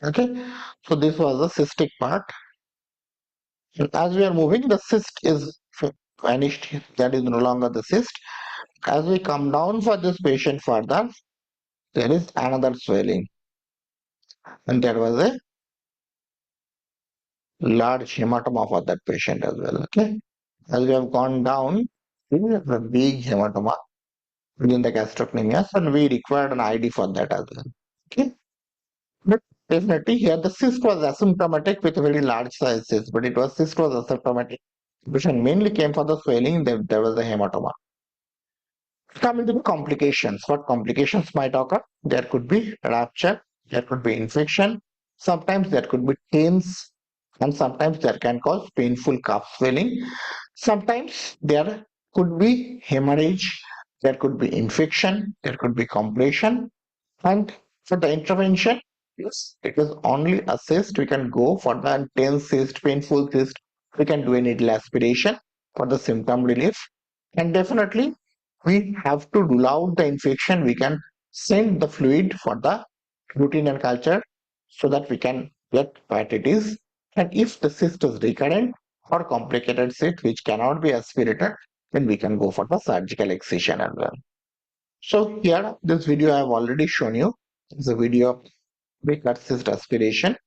Okay, so this was the cystic part. And as we are moving, the cyst is vanished. That is no longer the cyst. As we come down for this patient further, there is another swelling, and there was a large hematoma for that patient as well. Okay, as we have gone down, there is a big hematoma within the gastrocnemius, and we required an ID for that as well. Okay. But definitely here the cyst was asymptomatic with a very large size cyst, but cyst was asymptomatic. The patient mainly came for the swelling, then there was a hematoma. Coming to the complications, what complications might occur? There could be rupture, there could be infection, sometimes there could be pains, and sometimes that can cause painful calf swelling. Sometimes there could be hemorrhage, there could be infection, there could be compression, and for the intervention, yes, it is only a cyst. We can go for the intense cyst, painful cyst. We can do a needle aspiration for the symptom relief. And definitely, we have to rule out the infection. We can send the fluid for the routine and culture so that we can get what it is. And if the cyst is recurrent or complicated cyst which cannot be aspirated, then we can go for the surgical excision as well. So here, this video I have already shown you. It's a video of Baker cyst aspiration.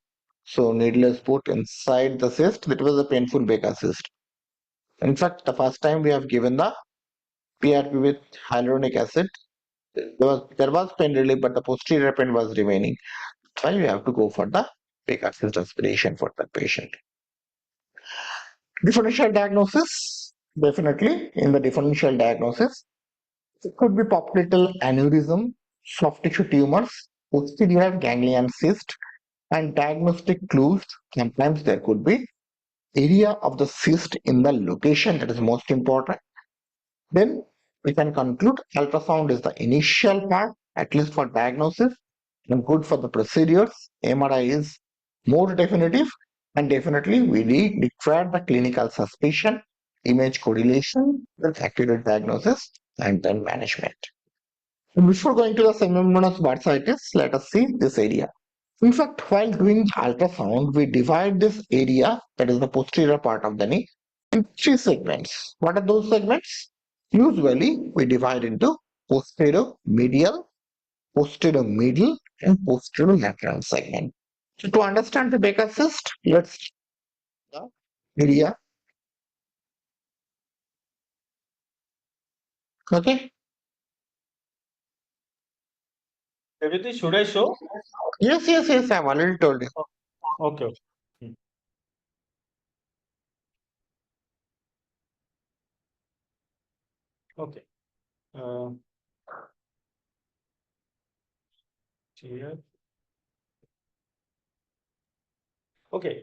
So needle is put inside the cyst. That was a painful Baker cyst. In fact, the first time we have given the PRP with hyaluronic acid, there was pain relief, but the posterior pain was remaining. That's why we have to go for the Baker cyst aspiration for that patient. Differential diagnosis. Definitely, in the differential diagnosis, it could be popliteal aneurysm, soft tissue tumors, posterior ganglion cyst, and diagnostic clues. Sometimes there could be area of the cyst in the location that is most important. Then we can conclude ultrasound is the initial part, at least for diagnosis, and good for the procedures. MRI is more definitive, and definitely we require the clinical suspicion, image correlation with accurate diagnosis, and then management. Before going to the semimembranosus bursitis, let us see this area. In fact, while doing ultrasound, we divide this area, that is the posterior part of the knee, in three segments. What are those segments? Usually, we divide into posterior medial, posterior middle, and posterior lateral segment. So to understand the Baker cyst, let's the area. Okay. Everything should I show? Yes, yes, yes. I've already told you. Okay. Hmm. Okay. Uh, here. Okay.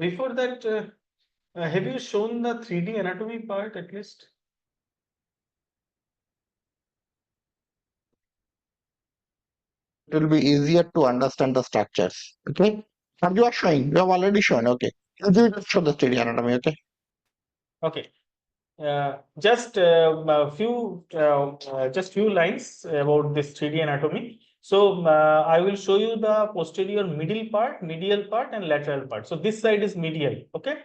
Before that, have you shown the 3D anatomy part at least? It will be easier to understand the structures. Okay. And you are showing. You have already shown. Okay. You just show the study anatomy. Okay. Okay. Just just few lines about this 3D anatomy. So I will show you the posterior middle part, medial part, and lateral part. So this side is medial. Okay.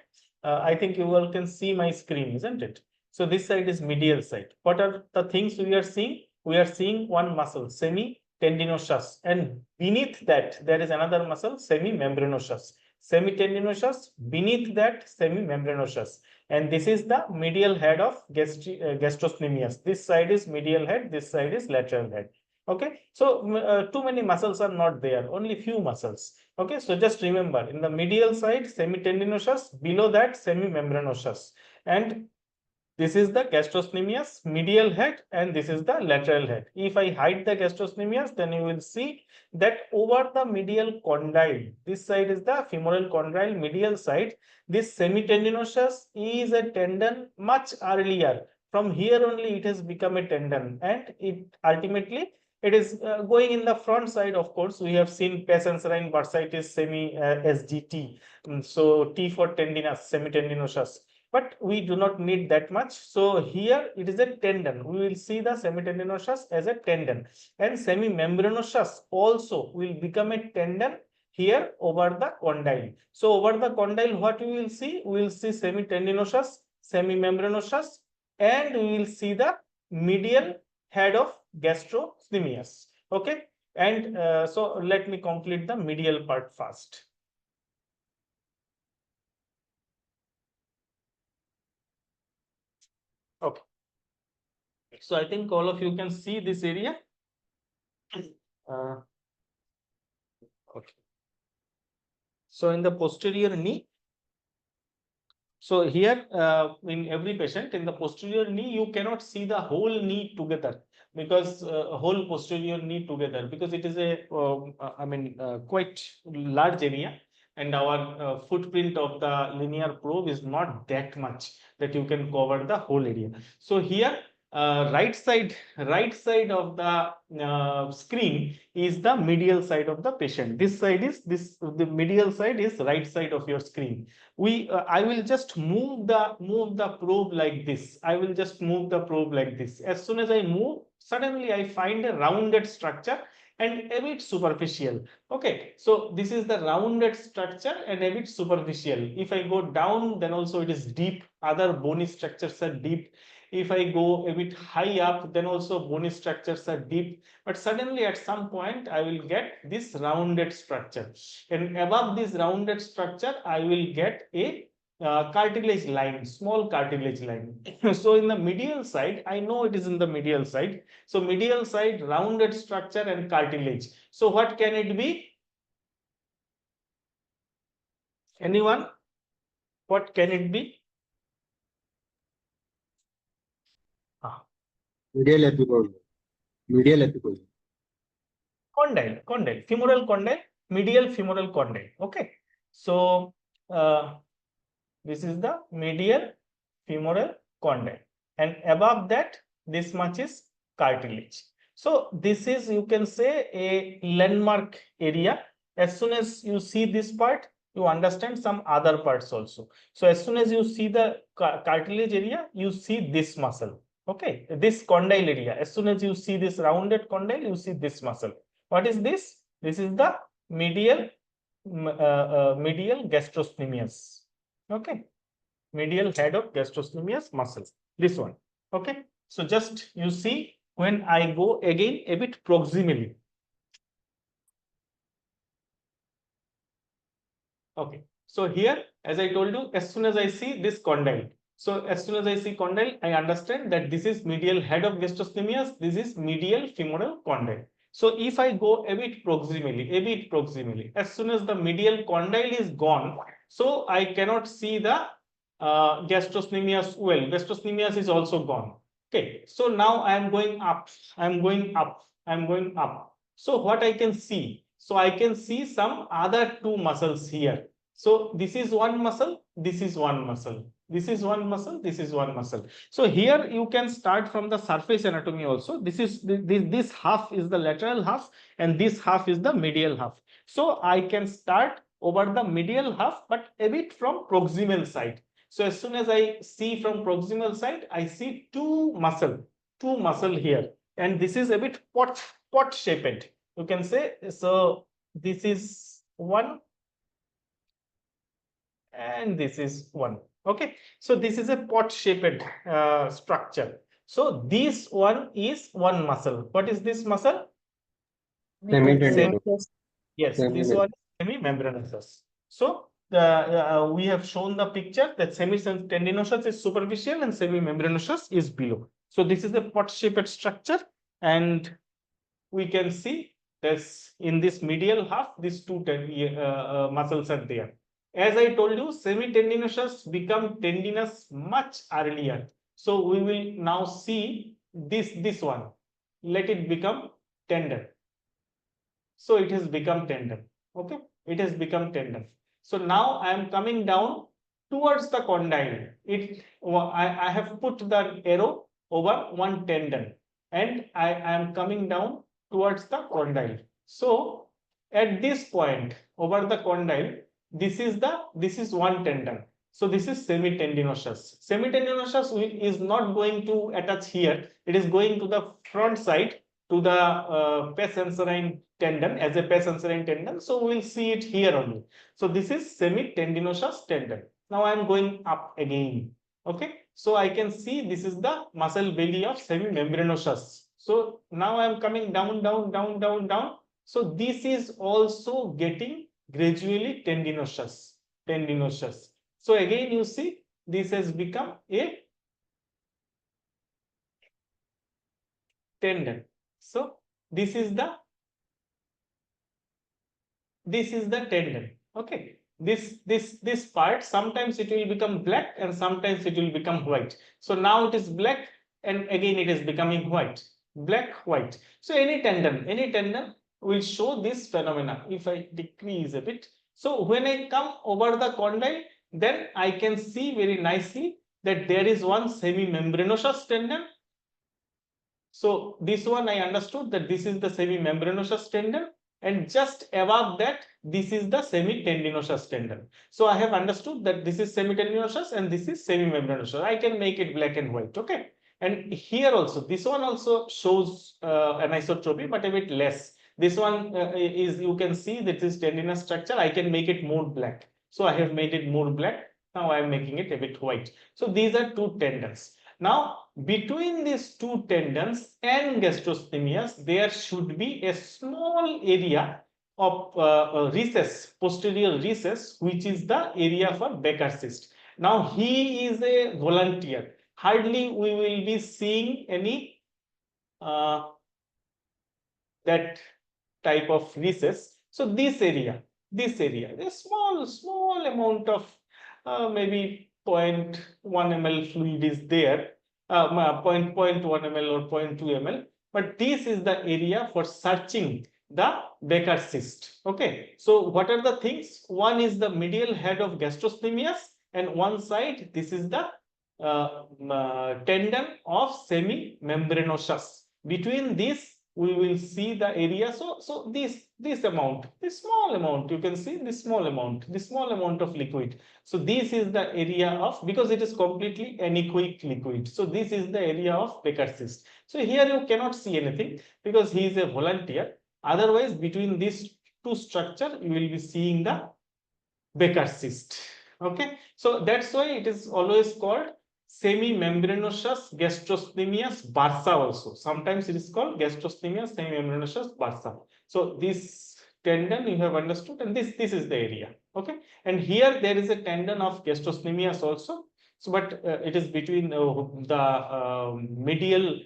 I think you all can see my screen, isn't it? So this side is medial side. What are the things we are seeing? We are seeing one muscle, semitendinosus, and beneath that there is another muscle, semimembranosus. Semitendinosus, beneath that semimembranosus, and this is the medial head of gastrocnemius. This side is medial head, this side is lateral head. Okay, so too many muscles are not there, only few muscles. Okay, so just remember, in the medial side semitendinosus, below that semimembranosus, and this is the gastrocnemius medial head, and this is the lateral head. If I hide the gastrocnemius, then you will see that over the medial condyle, this side is the femoral condyle medial side, this semitendinosus is a tendon much earlier. From here only it has become a tendon, and it ultimately it is going in the front side. Of course, we have seen Peyronie's bursitis semi SGT. So T for tendinous, semitendinosus, but we do not need that much. So here it is a tendon. We will see the semitendinosus as a tendon, and semimembranosus also will become a tendon here over the condyle. So over the condyle, what we will see? We will see semitendinosus, semimembranosus, and we will see the medial head of gastrocnemius. Okay, and so let me complete the medial part first. Okay, so I think all of you can see this area. Okay, so in the posterior knee, so here in every patient in the posterior knee, you cannot see the whole knee together, because whole posterior knee together, because it is a quite large area, and our footprint of the linear probe is not that much that you can cover the whole area. So here right side of the screen is the medial side of the patient. This side is the medial side is right side of your screen. I will just move the probe like this. I will just move the probe like this. As soon as I move, suddenly I find a rounded structure and a bit superficial. Okay, so this is the rounded structure and a bit superficial. If I go down, then also it is deep. Other bony structures are deep. If I go a bit high up, then also bony structures are deep. But suddenly at some point, I will get this rounded structure. And above this rounded structure, I will get a cartilage line, small cartilage line. So in the medial side, I know it is in the medial side. So medial side, rounded structure and cartilage. So what can it be? Anyone? What can it be? Medial epicondyle. Medial epicondyle. Condyle, femoral condyle, medial femoral condyle. Okay. So this is the medial femoral condyle, and above that, this much is cartilage. So this is, you can say, a landmark area. As soon as you see this part, you understand some other parts also. So as soon as you see the cartilage area, you see this muscle. Okay, this condyle area. As soon as you see this rounded condyle, you see this muscle. What is this? This is the medial gastrocnemius. Okay, medial head of gastrocnemius muscle. This one. Okay, so just you see, when I go again a bit proximally. Okay, so here, as I told you, as soon as I see this condyle, so as soon as I see condyle, I understand that this is medial head of gastrocnemius, this is medial femoral condyle. So if I go a bit proximally, as soon as the medial condyle is gone, so I cannot see the gastrocnemius well. Gastrocnemius is also gone. Okay, so now I am going up. So what I can see? So I can see some other two muscles here. So this is one muscle, this is one muscle, this is one muscle, this is one muscle. So here you can start from the surface anatomy also. This half is the lateral half, and this half is the medial half. So I can start over the medial half, but a bit from proximal side. So as soon as I see from proximal side, I see two muscle here, and this is a bit pot shaped, you can say. So this is one, and this is 1. Okay, so this is a pot shaped structure. So this one is one muscle. What is this muscle? Semi-tendinous. Yes, this one is semi-membranosus. So we have shown the picture that semi-tendinosus is superficial and semi-membranosus is below. So this is a pot-shaped structure, and we can see this in this medial half, these two muscles are there. As I told you, semi-tendinosus become tendinous much earlier. So we will now see this one. Let it become tendon. So it has become tendon. Okay, it has become tendon. So now I am coming down towards the condyle. I have put the arrow over one tendon, and I am coming down towards the condyle. So at this point over the condyle, this is one tendon. So this is semitendinosus. Semitendinosus is not going to attach here. It is going to the front side, to the pes anserine tendon, as a pes anserine tendon. So we will see it here only. So this is semitendinosus tendon. Now I am going up again. Okay, so I can see this is the muscle belly of semimembranosus. So now I am coming down, down, down, down, down. So this is also getting gradually tendinosus. Tendinosus. So again you see this has become a tendon. So this is the tendon. Okay, this part, sometimes it will become black and sometimes it will become white. So now it is black and again it is becoming white, black, white. So any tendon will show this phenomena. If I decrease a bit, so when I come over the condyle, then I can see very nicely that there is one semimembranosus tendon. So this one I understood that this is the semimembranosus tendon, and just above that this is the semitendinosus tendon. So I have understood that this is semitendinosus and this is semimembranosus. I can make it black and white. Okay, and here also this one also shows anisotropy, but a bit less. This one is, you can see that this tendinous structure, I can make it more black. So I have made it more black. Now I am making it a bit white. So these are two tendons. Now, between these two tendons and gastrosthenias, there should be a small area of recess, posterior recess, which is the area for Becker cyst. Now, he is a volunteer. Hardly we will be seeing any that type of recess. So this area, a small amount of maybe 0.1 ml fluid is there, 0.1 ml or 0.2 ml. But this is the area for searching the Becker cyst. Okay, so what are the things? One is the medial head of gastrosthenius, and one side this is the tendon of semimembranosus. Between this we will see the area. So this amount, this small amount, you can see this small amount of liquid. So this is the area of, because it is completely anechoic liquid. So this is the area of Becker cyst. So here you cannot see anything because he is a volunteer. Otherwise, between these two structure, you will be seeing the Becker cyst. Okay, so that's why it is always called semimembranosus gastrosthenius bursa also. Sometimes it is called gastrosthenius semimembranosus bursa. So this tendon you have understood, and this is the area. Okay, and here there is a tendon of gastrosthenius also. So but it is between the medial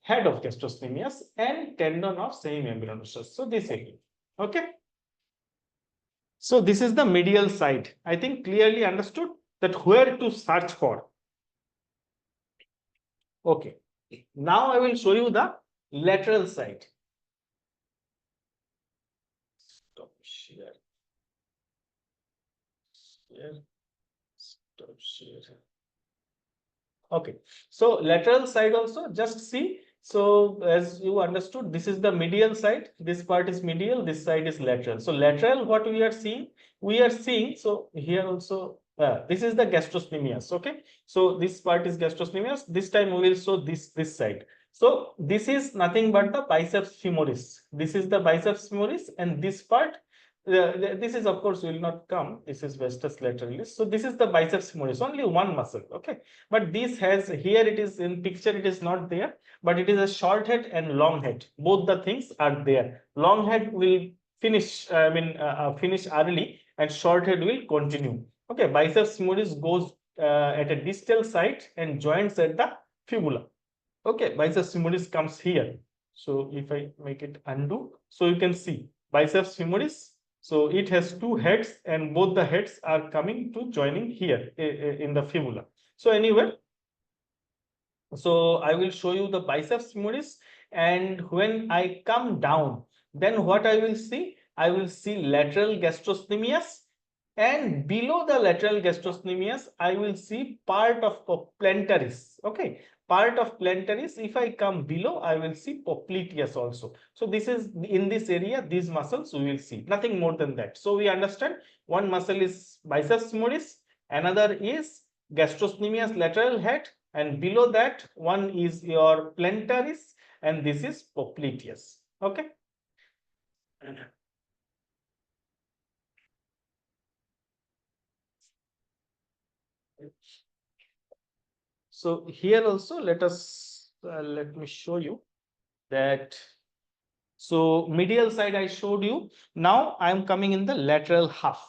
head of gastrosthenius and tendon of semimembranosus. So this area. Okay. So this is the medial side. I think clearly understood that where to search for. Okay. Now I will show you the lateral side. Stop share. Stop share. Okay. So lateral side also, just see. So as you understood, this is the medial side. This part is medial, this side is lateral. So lateral, what we are seeing? We are seeing, so here also, this is the gastrosthenius. Okay. So this part is gastrosthenius. This time we will show this side. So this is nothing but the biceps femoris. This is the biceps femoris, and this part, this is of course will not come. This is vastus lateralis. So this is the biceps femoris, only one muscle. Okay, but this has here it is in picture. It is not there, but it is a short head and long head. Both the things are there. Long head will finish. Finish early, and short head will continue. Okay, biceps femoris goes at a distal site and joins at the fibula. Okay, biceps femoris comes here. So if I make it undo, so you can see biceps femoris. So it has two heads, and both the heads are coming to joining here in the fibula. So anyway, so I will show you the biceps femoris, and when I come down, then what I will see? I will see lateral gastrocnemius, and below the lateral gastrocnemius, I will see part of plantaris. Okay, part of plantaris. If I come below, I will see popliteus also. So this is in this area, these muscles we will see, nothing more than that. So we understand one muscle is biceps femoris, another is gastrocnemius lateral head, and below that one is your plantaris, and this is popliteus. Okay. So here also let me show you that. So medial side I showed you. Now I am coming in the lateral half.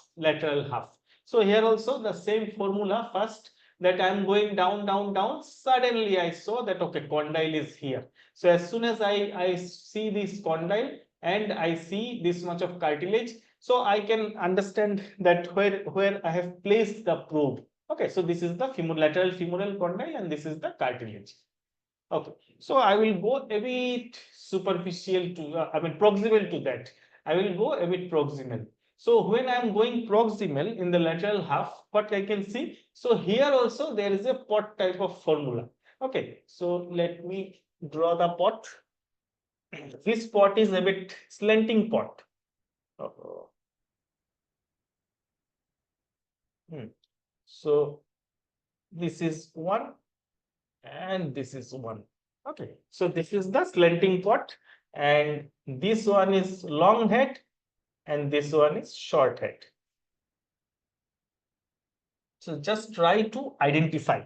So here also the same formula. First, that I am going down, down, down. Suddenly I saw that okay, condyle is here. So as soon as I see this condyle and I see this much of cartilage, so I can understand that where I have placed the probe. Okay, so this is the lateral femoral condyle, and this is the cartilage. Okay, so I will go a bit superficial to, proximal to that. I will go a bit proximal. So when I am going proximal in the lateral half, what I can see, so here also there is a pot type of formula. Okay, so let me draw the pot. This pot is a bit slanting pot. So this is one, and this is one. Okay, so this is the slanting pot, and this one is long head, and this one is short head. So just try to identify.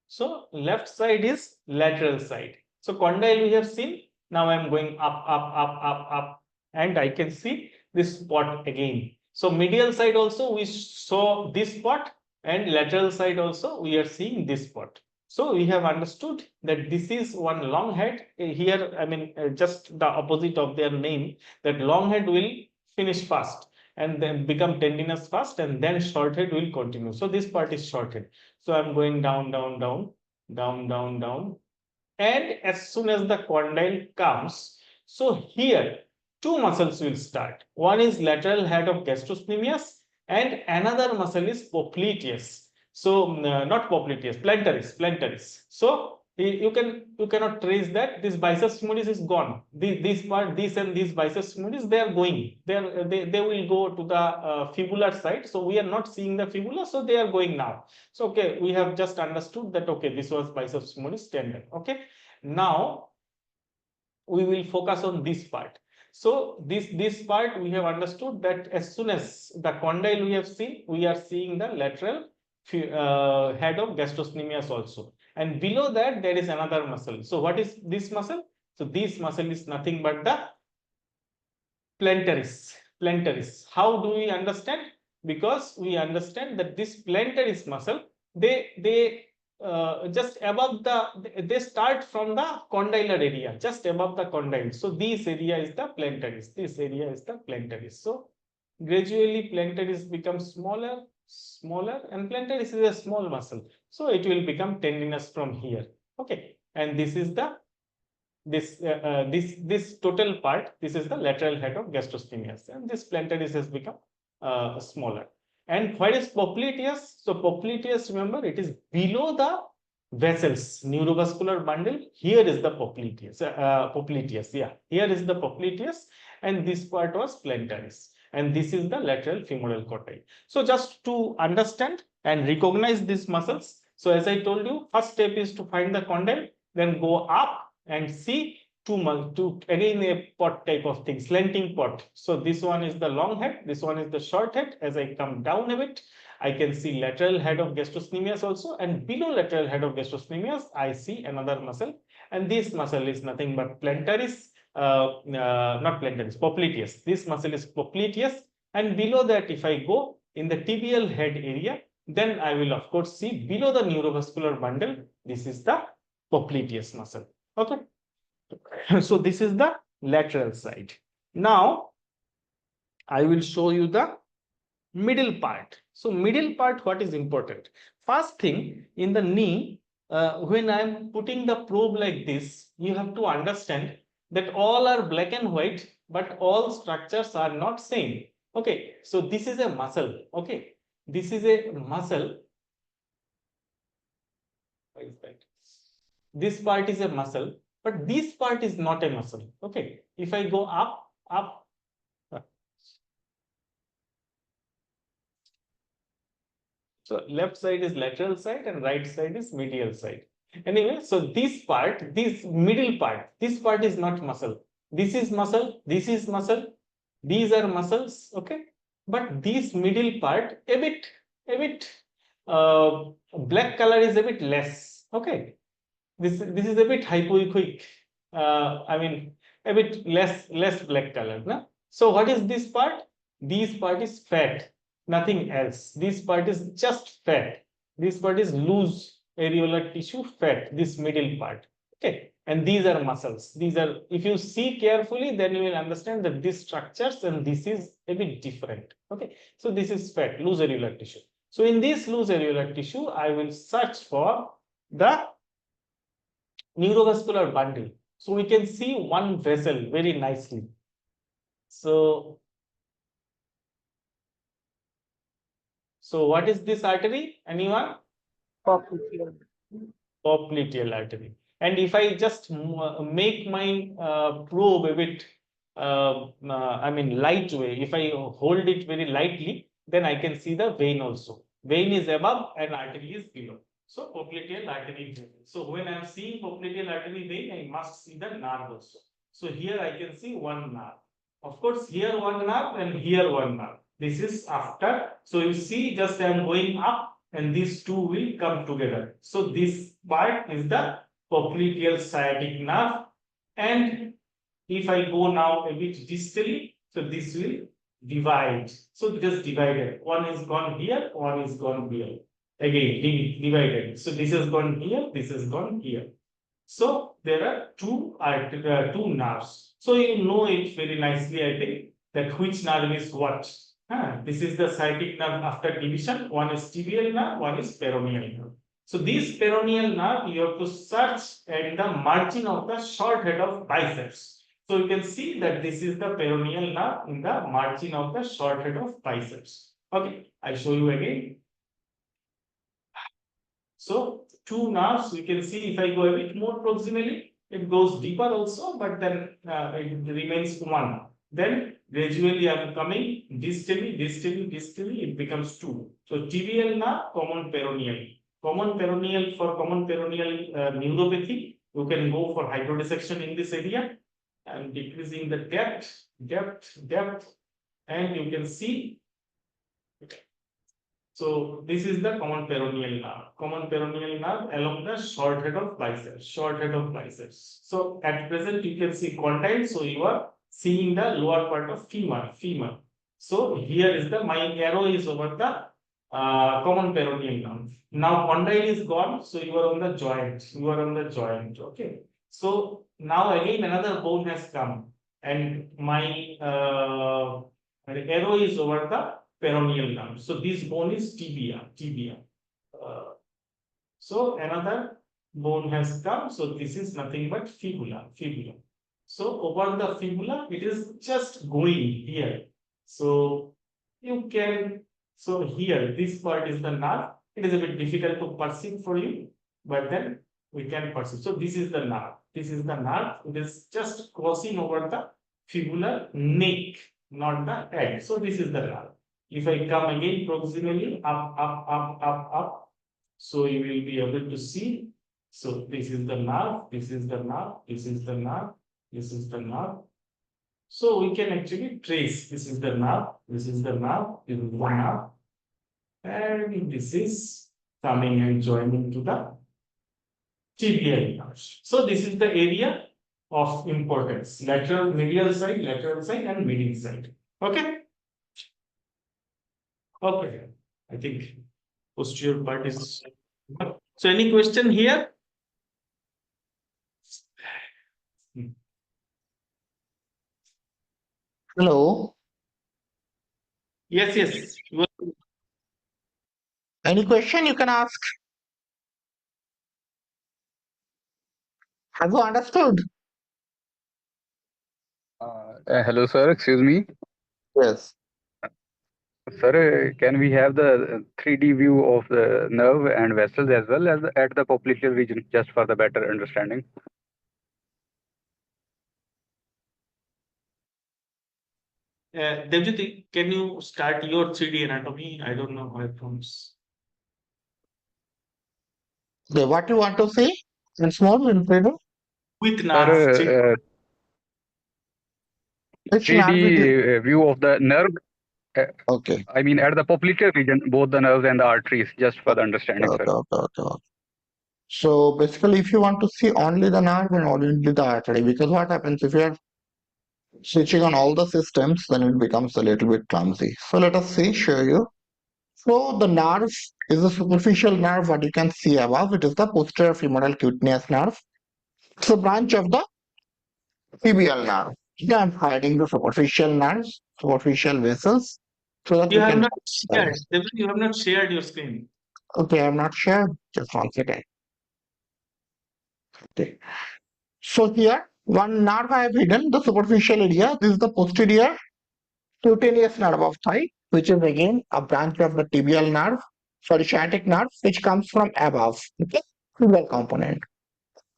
So left side is lateral side. So condyle we have seen. Now I am going up, up, up, up, up, and I can see this spot again. So medial side also we saw this spot, and lateral side also we are seeing this spot. So we have understood that this is one long head. Here, just the opposite of their name, that long head will finish fast and then become tendinous fast, and then short head will continue. So this part is short head. So I'm going down, down, down, down, down, down. And as soon as the condyle comes, so here two muscles will start. One is lateral head of gastrocnemius, and another muscle is popliteus. So not popliteus, plantaris. So you cannot trace that. This biceps femoris is gone. This part, this and this biceps femoris, they are going. They will go to the fibular side. So we are not seeing the fibula. So they are going now. So okay, we have just understood that okay, this was biceps femoris tendon. Okay, now we will focus on this part. So this part we have understood that as soon as the condyle we have seen, we are seeing the lateral head of gastrocnemius also, and below that there is another muscle. So what is this muscle? So this muscle is nothing but the plantaris. How do we understand? Because we understand that this plantaris muscle, they just above they start from the condylar area, just above the condyle. So this area is the plantaris. This area is the plantaris. So gradually plantaris becomes smaller, and plantaris is a small muscle. So it will become tendinous from here. Okay, and this is the this total part. This is the lateral head of gastrocnemius, and this plantaris has become smaller. And where is popliteus? So popliteus, remember, it is below the vessels, neurovascular bundle. Here is the popliteus. Yeah, here is the popliteus, and this part was plantaris, and this is the lateral femoral condyle. So just to understand and recognize these muscles, so as I told you, first step is to find the condyle. then go up and see two again a pot type of thing, slanting pot. So this one is the long head, this one is the short head. As I come down a bit, I can see lateral head of gastrocnemius also, and below lateral head of gastrocnemius, I see another muscle, and this muscle is nothing but plantaris, not plantaris, popliteus. This muscle is popliteus, and below that, if I go in the tibial head area, then I will of course see below the neurovascular bundle, this is the popliteus muscle. Okay. So this is the lateral side. Now I will show you the middle part. So middle part, what is important? First thing, in the knee, when I'm putting the probe like this, you have to understand that all are black and white, but all structures are not same. Okay, so this is a muscle. Okay, this is a muscle. What is that? This part is a muscle, but this part is not a muscle. Okay, if I go up, so left side is lateral side and right side is medial side. Anyway, so this part, this middle part, this part is not muscle. This is muscle, this is muscle, these are muscles, okay? But this middle part, a bit, black color is a bit less, okay? This is a bit hypoechoic. I mean, a bit less black color. No? So what is this part? This part is fat, nothing else. This part is just fat. This part is loose areolar tissue fat, this middle part. Okay. And these are muscles. These are, if you see carefully, then you will understand that these structures and this is a bit different. Okay. So this is fat, loose areolar tissue. So in this loose areolar tissue, I will search for the neurovascular bundle. So we can see one vessel very nicely. So what is this artery? Anyone? Popliteal artery. And if I just make my probe a bit, I mean light way, if I hold it very lightly, then I can see the vein also. Vein is above and artery is below. So popliteal artery vein. So when I am seeing popliteal artery vein, I must see the nerve also. So here I can see one nerve. Of course, here one nerve and here one nerve. This is after. So you see, just I am going up and these two will come together. So this part is the popliteal sciatic nerve. And if I go now a bit distally, so this will divide. So just divided. One is gone here, one is gone here. Again, divided. So this has gone here, this has gone here. So there are two nerves. So you know it very nicely, I think, that which nerve is what. This is the sciatic nerve after division. One is tibial nerve, one is peroneal nerve. So this peroneal nerve, you have to search at the margin of the short head of biceps. So you can see that this is the peroneal nerve in the margin of the short head of biceps. Okay, I show you again. So two nerves, you can see if I go a bit more proximally, it goes deeper also, but then it remains one. Then gradually I am coming distally, it becomes two. So tibial nerve, common peroneal. Common peroneal, for common peroneal neuropathy, you can go for hydrodissection in this area and decreasing the depth, and you can see. So this is the common peroneal nerve. Common peroneal nerve along the short head of biceps. So at present you can see condyle. So you are seeing the lower part of femur. So here is my arrow is over the common peroneal nerve. Now condyle is gone. So you are on the joint. Okay. So now again another bone has come, and my arrow is over the peroneal nerve. So this bone is tibia. So another bone has come. So this is nothing but fibula. So over the fibula, it is just going here. So you can, so here, this part is the nerve. It is a bit difficult to perceive for you, but then we can perceive. So this is the nerve. It is just crossing over the fibular neck, not the head. So this is the nerve. If I come again proximally, up. So you will be able to see. So this is the nerve, this is the nerve, this is the nerve, this is the nerve. So we can actually trace this is the nerve, this is the nerve, this is the nerve, and this is coming and joining to the tibial nerve. So this is the area of importance: lateral, medial side, and medial side. Okay. Okay. I think posterior part is. So any question here? Hello. Yes, yes. Any question you can ask? Have you understood? Hello, sir. Excuse me. Yes. Sir, can we have the 3D view of the nerve and vessels as well as at the popliteal region, just for the better understanding? Devjyoti, can you start your 3D anatomy? I don't know how it comes. Okay, what you want to say? Once more, Wilfredo. With nerve. Sir, Which nerve it is? 3D view of the nerve. uh, Okay. I mean, at the popliteal region, both the nerves and the arteries, just for the understanding, Okay, sir. okay. So basically, if you want to see only the nerve and only the artery, because what happens if you are switching on all the systems, then it becomes a little bit clumsy. So let us see, show you. So the nerve is a superficial nerve, what you can see above. It is the posterior femoral cutaneous nerve. It's a branch of the tibial nerve. Okay, I'm hiding the superficial nerves, superficial vessels, so that You we have can. not shared. Devjyoti, you have not shared your screen. Okay, I'm not sure. Just one second. Okay. So here, one nerve I have hidden, the superficial area. This is the posterior cutaneous nerve of thigh, which is again a branch of the tibial nerve, sorry, sciatic nerve, which comes from above. Okay, tibial component.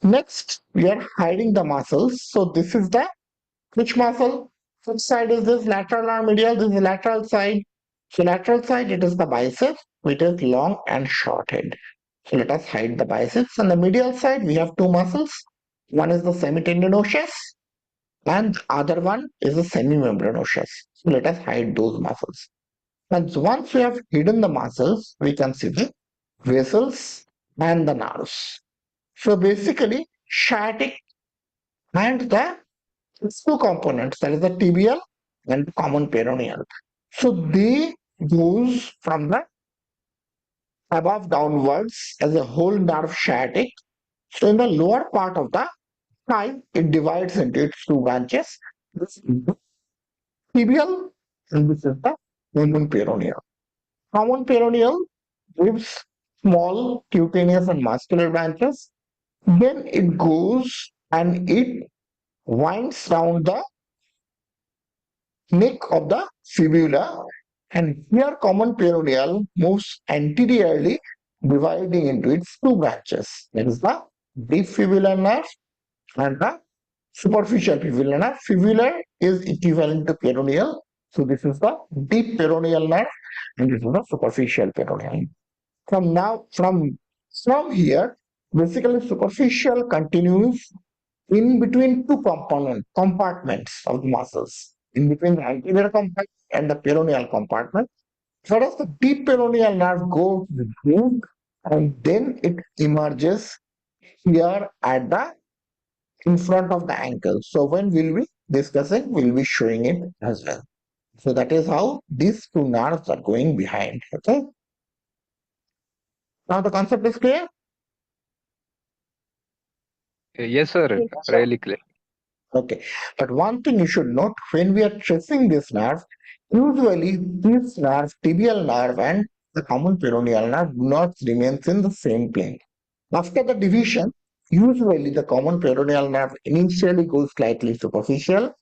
Next, we are hiding the muscles. So this is the which muscle? Which side is this? Lateral or medial? This is the lateral side. So lateral side, it is the biceps, which is long and short head. So let us hide the biceps. On the medial side, we have two muscles. One is the semitendinosus and the other one is the semimembranosus. So let us hide those muscles. And so once we have hidden the muscles, we can see the vessels and the nerves. So basically, sciatic and the two components, that is the tibial and common peroneal. So they goes from the above downwards as a whole nerve sciatic. So in the lower part of the thigh, it divides into its two branches. This is the tibial and this is the common peroneal. Common peroneal gives small cutaneous and muscular branches. Then it goes and it winds round the neck of the fibula, and here common peroneal moves anteriorly, dividing into its two branches. That is the deep fibular nerve and the superficial fibular nerve. Fibular is equivalent to peroneal. So this is the deep peroneal nerve and this is the superficial peroneal. From here, basically superficial continues in between two compartments of the muscles, in between the anterior compartment and the peroneal compartment. So does the deep peroneal nerve go deep and then it emerges here at the in front of the ankle. So when we'll be discussing, we'll be showing it as well. So that is how these two nerves are going behind. Okay. Now the concept is clear. Yes, sir. Really clear. Okay, but one thing you should note when we are tracing this nerve, usually this nerve, tibial nerve, and the common peroneal nerve do not remain in the same plane. After the division, usually the common peroneal nerve initially goes slightly superficial,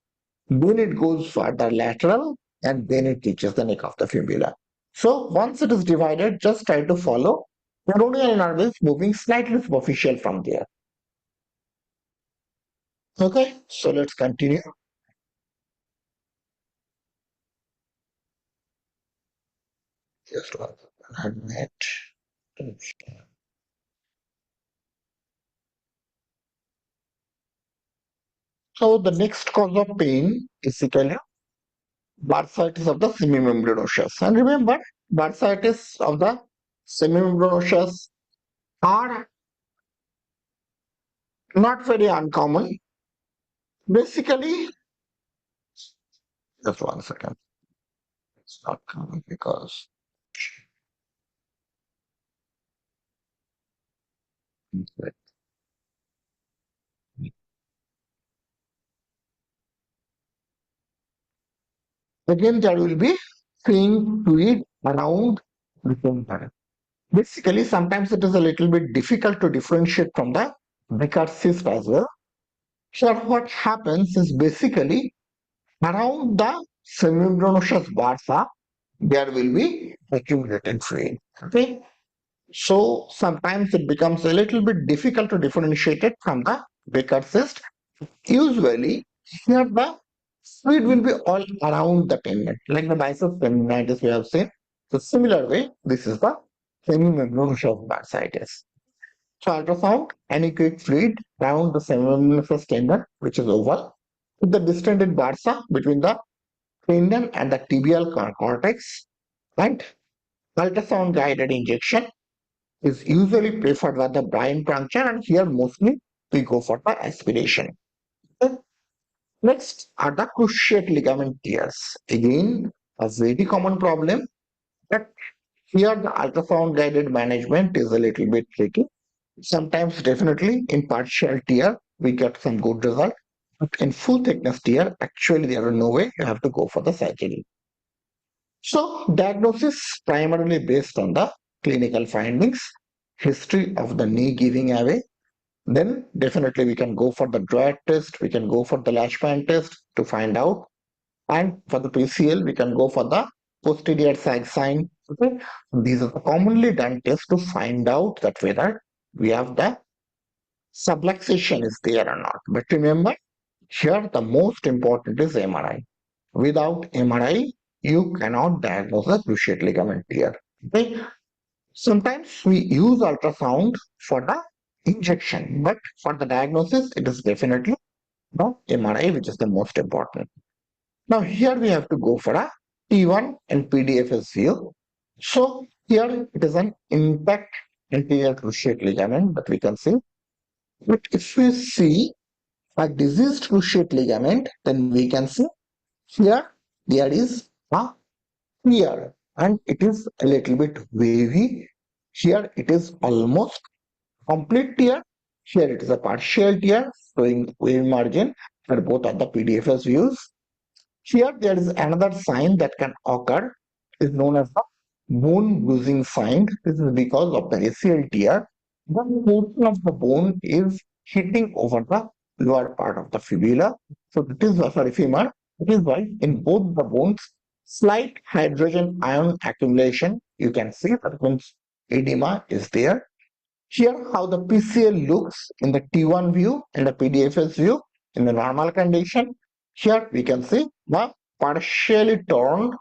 then it goes further lateral, and then it reaches the neck of the fibula. So once it is divided, just try to follow. Peroneal nerve is moving slightly superficial from there. Okay, so let's continue. Just one minute. So the next cause of pain is basically bursitis of the semimembranosus. And remember, bursitis of the semimembranosus are not very uncommon. Basically, just 1 second. It's not coming because again there will be seeing fluid around the center. Basically, sometimes it is a little bit difficult to differentiate from the Becker cyst as well. So what happens is basically around the semimembranosus bursa, there will be accumulated fluid. Okay. So sometimes it becomes a little bit difficult to differentiate it from the Becker cyst. Usually, here the fluid will be all around the tendon, like the biceps tendinitis we have seen. So similar way, this is the semimembranosus bursitis. So ultrasound, anechoic fluid around the semimembranosus tendon, which is oval, with the distended bursa between the tendon and the tibial cortex, and ultrasound guided injection is usually preferred by the brain puncture, and here mostly we go for the aspiration. Okay. Next are the cruciate ligament tears. Again, a very common problem, but here the ultrasound guided management is a little bit tricky. Sometimes definitely in partial tear we get some good result, but in full thickness tear actually there is no way, you have to go for the surgery. So diagnosis primarily based on the clinical findings, history of the knee giving away. Then definitely we can go for the Droid test, we can go for the Lashman test to find out. And for the PCL, we can go for the posterior sag sign. Okay. These are the commonly done tests to find out that whether we have the subluxation is there or not. But remember, here the most important is MRI. Without MRI, you cannot diagnose a cruciate ligament tear. Okay. Sometimes we use ultrasound for the injection, but for the diagnosis, it is definitely not MRI, which is the most important. Now here we have to go for a T1 and PDFS view. So here it is an intact anterior cruciate ligament that we can see. But if we see a diseased cruciate ligament, then we can see here there is a tear and it is a little bit wavy. Here it is almost complete tear. Here it is a partial tear showing wave margin for both of the PDFS views. Here there is another sign that can occur, is known as the bone bruising sign. This is because of the ACL tear. One portion of the bone is hitting over the lower part of the fibula. So that is sorry, femur. That is why in both the bones, slight hydrogen ion accumulation. You can see that means edema is there. Here how the PCL looks in the T1 view and the PDFS view in the normal condition. Here we can see the partially torn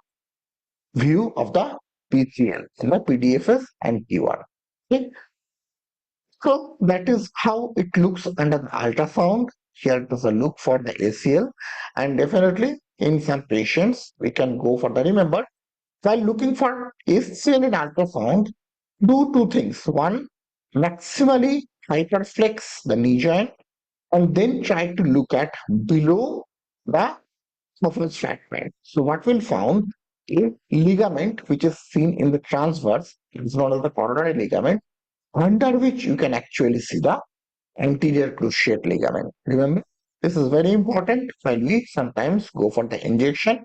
view of the PCL in the PDFS and T1. Okay. So that is how it looks under the ultrasound. Here it is a look for the ACL, and definitely in some patients we can go for the, remember, while looking for ACL in ultrasound, do two things. One, maximally hyperflex the knee joint and then try to look at below the surface fragment. So what we'll found, a ligament which is seen in the transverse is known as the coronary ligament, under which you can actually see the anterior cruciate ligament. Remember, this is very important while we sometimes go for the injection.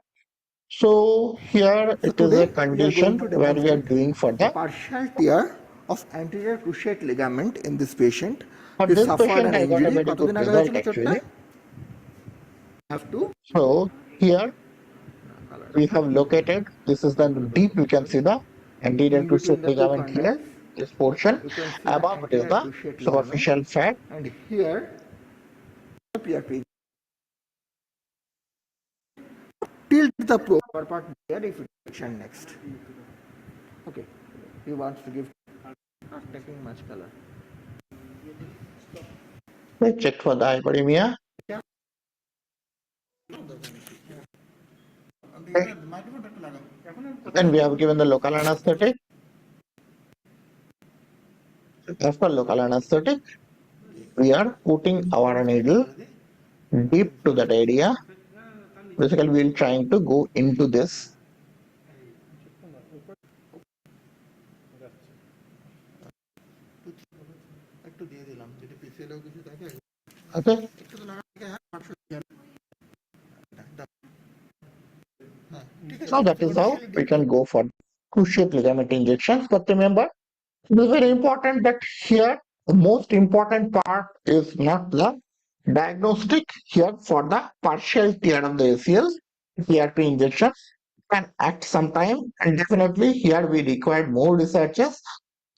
So here So it is a today we are going condition to where we are demonstrate doing for a the, partial tear of anterior cruciate ligament in this patient for who this suffered patient an I got a injury. very good কতদিন আগে result হয়েছিল চোটটা? actually. Have to So here we have located, this is the deep, you can see the anterior in between cruciate the two ligament here, condyles. this portion. You can see the Above it is anterior the cruciate ligament, superficial fat. and here the PRP. Tilt the probe upper part there if it's next. Okay, he wants to give, not taking much color. Let's check for the hyperemia. Okay. Then we have given the local anesthetic. After local anesthetic, we are putting our needle deep to that area. Basically, we're trying to go into this. Okay. So that is how we can go for cruciate ligament injections. But remember, it is very important that here the most important part is not the diagnostic. Here for the partial tear of the ACL, PRP injection can act sometime, and definitely here we require more researches,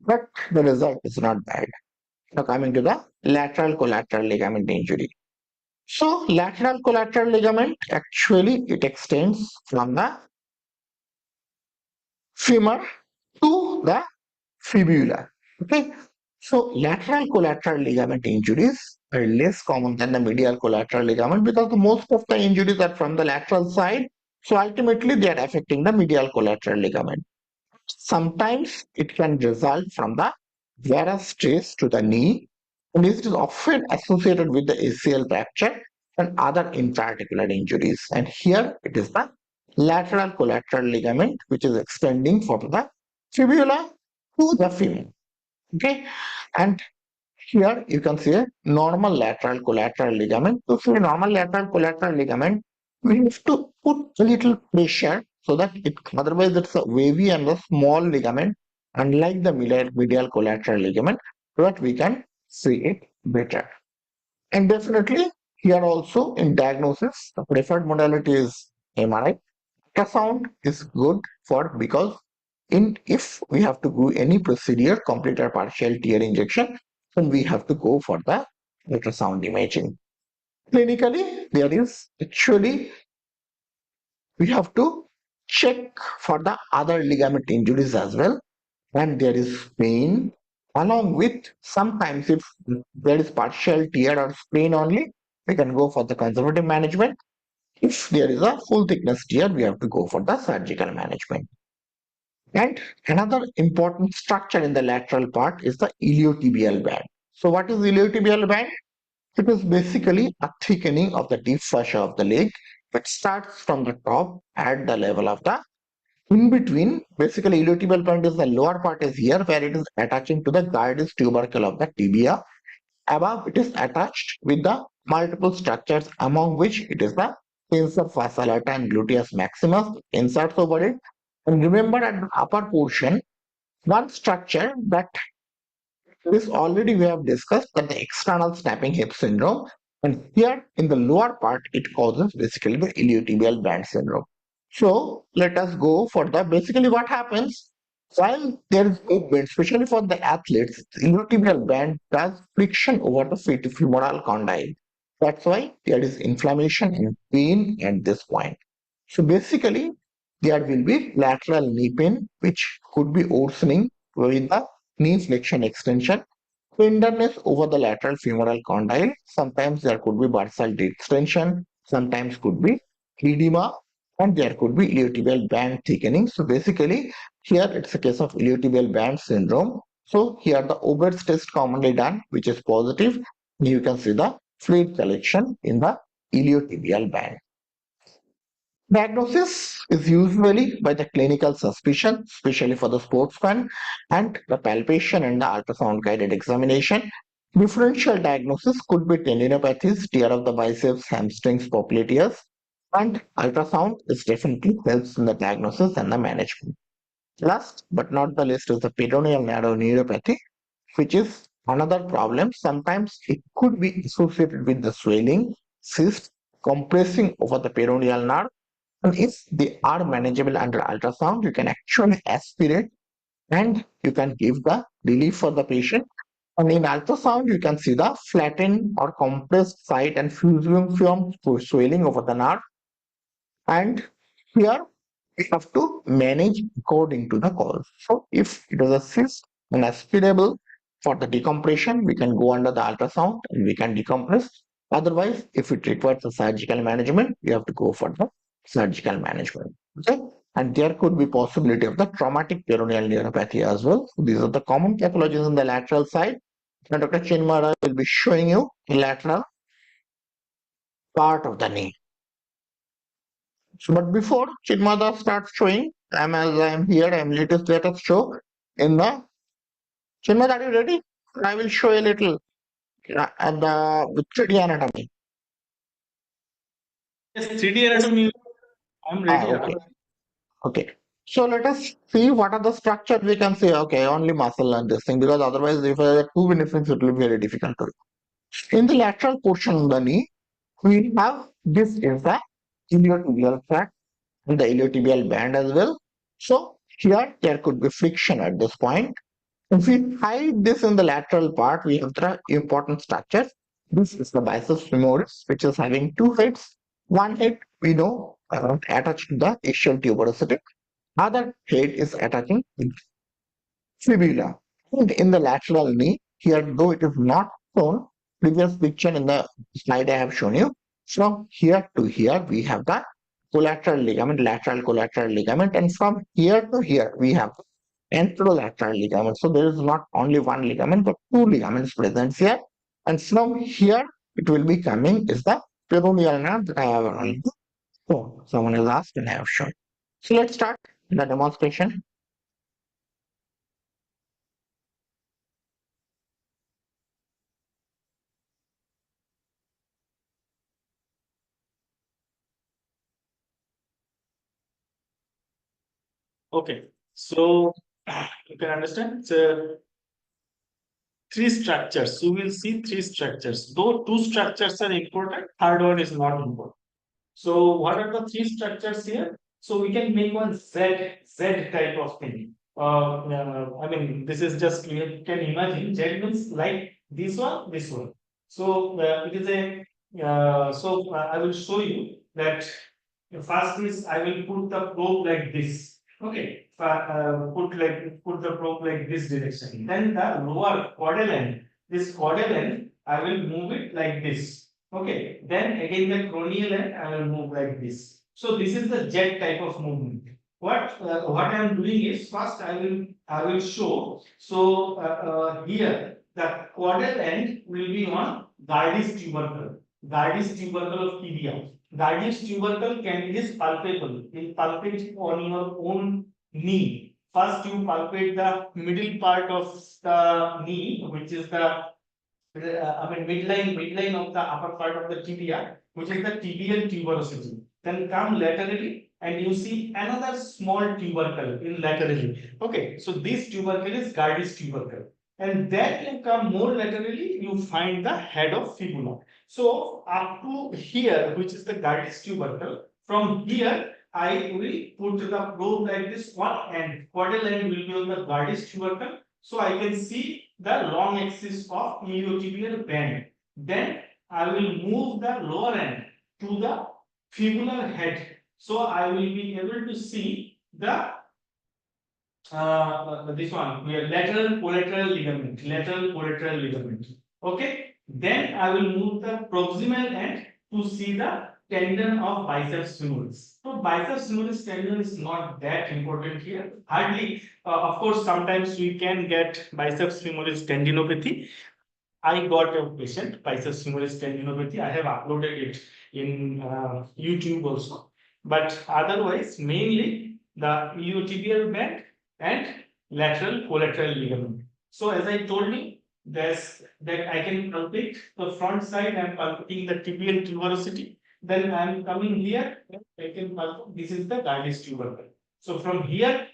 but the result is not bad. Now coming to the lateral collateral ligament injury. So lateral collateral ligament actually it extends from the femur to the fibula. Okay. So lateral collateral ligament injuries are less common than the medial collateral ligament because the most of the injuries are from the lateral side. So ultimately they are affecting the medial collateral ligament. Sometimes it can result from the varus stress to the knee, and this is often associated with the ACL fracture and other intra-articular injuries. And here it is the lateral collateral ligament which is extending from the fibula to the femur. Okay, and here you can see a normal lateral collateral ligament. To see a normal lateral collateral ligament, we have to put a little pressure so that it otherwise it's a wavy and a small ligament, unlike the medial collateral ligament, so that we can see it better. And definitely here also in diagnosis, the preferred modality is MRI. Ultrasound is good for because in if we have to do any procedure, complete or partial tear injection, then we have to go for the ultrasound imaging. Clinically, there is actually we have to check for the other ligament injuries as well, and there is pain along with sometimes if there is partial tear or sprain only, we can go for the conservative management. If there is a full thickness tear, we have to go for the surgical management. And another important structure in the lateral part is the iliotibial band. So what is iliotibial band? It is basically a thickening of the deep fascia of the leg, which starts from the top at the level of the in between. Basically, iliotibial band is the lower part is here where it is attaching to the gyrus tubercle of the tibia. Above, it is attached with the multiple structures, among which it is the tensor fascia lata and gluteus maximus inserts over it. And remember, at the upper portion, one structure that this already we have discussed that the external snapping hip syndrome, and here in the lower part, it causes basically the iliotibial band syndrome. So let us go for the basically what happens while there is movement, especially for the athletes, the iliotibial band does friction over the femoral condyle. That's why there is inflammation and pain at this point. So basically, there will be lateral knee pain, which could be worsening with the knee flexion extension, tenderness over the lateral femoral condyle. Sometimes there could be bursal extension, sometimes could be edema, and there could be iliotibial band thickening. So basically, here it's a case of iliotibial band syndrome. So here the Obert's test commonly done, which is positive. You can see the fluid collection in the iliotibial band. Diagnosis is usually by the clinical suspicion, especially for the sportsman, and the palpation and the ultrasound guided examination. Differential diagnosis could be tendinopathies, tear of the biceps, hamstrings, popliteus, and ultrasound is definitely helps in the diagnosis and the management. Last but not the least is the peroneal narrow neuropathy, which is another problem. Sometimes it could be associated with the swelling, cyst, compressing over the peroneal nerve, and if they are manageable under ultrasound, you can actually aspirate and you can give the relief for the patient. And in ultrasound, you can see the flattened or compressed site and fusiform swelling over the nerve. And here we have to manage according to the cause. So if it is a cyst and aspirable for the decompression, we can go under the ultrasound and we can decompress. Otherwise, if it requires a surgical management, we have to go for the surgical management. Okay, and there could be possibility of the traumatic peroneal neuropathy as well. These are the common pathologies on the lateral side. And Dr. Chinmara will be showing you lateral part of the knee. So, but before Chinmada starts showing, as I am here, let us show in the Chinmada, are you ready? I will show a little at the 3D anatomy. Yes, 3D anatomy. I'm ready. Okay. Okay. So let us see what are the structures we can say. Okay, only muscle and this thing, because otherwise, if there are too many things, it will be very difficult to do. In the lateral portion of the knee, we have this is the iliotibial tract and the iliotibial band as well. So here there could be friction at this point. If we hide this in the lateral part, we have the important structures. This is the biceps femoris, which is having two heads. One head we know attached to the ischial tuberosity. Other head is attaching with fibula. And in the lateral knee, here though it is not shown, previous picture in the slide I have shown you. From here to here, we have the collateral ligament, lateral collateral ligament, and from here to here, we have anterolateral ligament. So there is not only one ligament, but two ligaments present here. And from here, it will be coming is the peroneal nerve that I have already. So someone has asked and I have shown. So let's start the demonstration. Okay, so you can understand. So three structures. You will see three structures. Though two structures are important, third one is not important. So what are the three structures here? So we can make one Z type of thing. I mean, this is just you can imagine Z means like this one, this one. So it is a I will show you that first is I will put the probe like this. Okay, put the probe like this direction. Then the lower caudal end, this caudal end, I will move it like this. Okay, then again the cranial end I will move like this. So this is the jet type of movement. What I am doing is first I will show. So here the caudal end will be on Gardis tubercle. Gardis tubercle of tibia. Gardis tubercle is palpable. You palpate on your own knee. First you palpate the middle part of the knee, which is the midline of the upper part of the tibia, which is the tibial tuberosity. Then come laterally, and you see another small tubercle in laterally. Okay, so this tubercle is Gardis tubercle. And then you come more laterally, you find the head of fibula. So up to here, which is the Gardis tubercle, from here I will put the probe like this one, and caudal end will be on the Gardis tubercle. So I can see the long axis of iliotibial band. Then I will move the lower end to the fibular head. So I will be able to see the this one, we have lateral collateral ligament, lateral collateral ligament. Okay, then I will move the proximal end to see the tendon of biceps femoris. So biceps femoris tendon is not that important here. Hardly, of course, sometimes we can get biceps femoris tendinopathy. I got a patient, biceps femoris tendinopathy. I have uploaded it in YouTube also. But otherwise, mainly the iliotibial band and lateral collateral ligament. So as I told you, there's that I can palpate the front side. I'm palpating the tibial tuberosity. Then I'm coming here. I can palpate. This is the Gardis tubercle. So from here,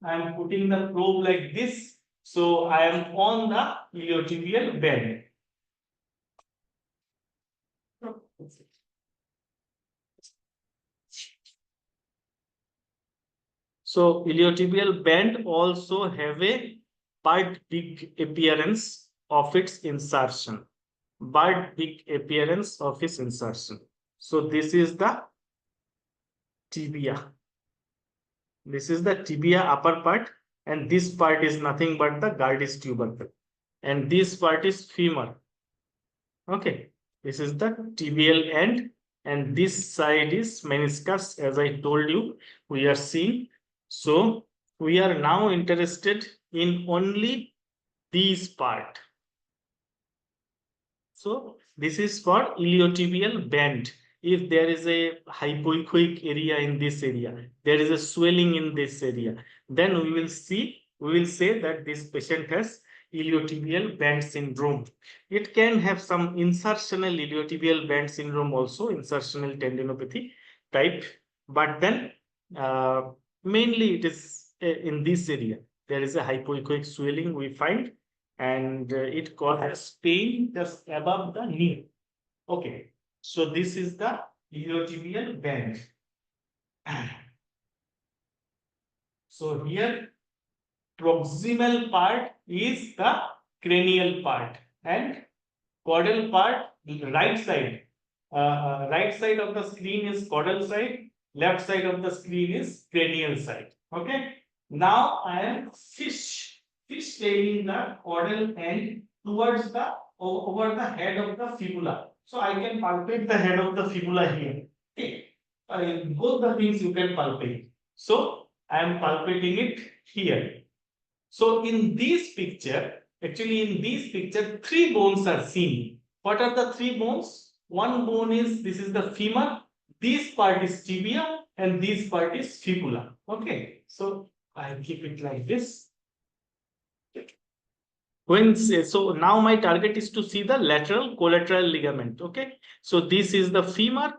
I'm putting the probe like this. So I am on the iliotibial band. So iliotibial band also have a bird beak appearance of its insertion. Bird beak appearance of its insertion. So this is the tibia. This is the tibia upper part, and this part is nothing but the Gardis tubercle. And this part is femur. Okay, this is the tibial end, and this side is meniscus, as I told you, we are seeing. So we are now interested in only these part. So this is for iliotibial band. If there is a hypoechoic area in this area, there is a swelling in this area, then we will say that this patient has iliotibial band syndrome. It can have some insertional iliotibial band syndrome also, insertional tendinopathy type, but then mainly it is in this area. There is a hypoechoic swelling we find, and it causes pain just above the knee. Okay, so this is the iliotibial band. So here proximal part is the cranial part, and caudal part, right side. Right side of the screen is caudal side, left side of the screen is cranial side. Okay. Now I am fishtailing the caudal end towards the over the head of the fibula. So I can palpate the head of the fibula here. Okay. Both the things you can palpate. So I am palpating it here. So in this picture, actually in this picture, three bones are seen. What are the three bones? One bone is, this is the femur, this part is tibia, and this part is fibula. Okay, so I keep it like this. So now my target is to see the lateral collateral ligament. Okay, so this is the femur,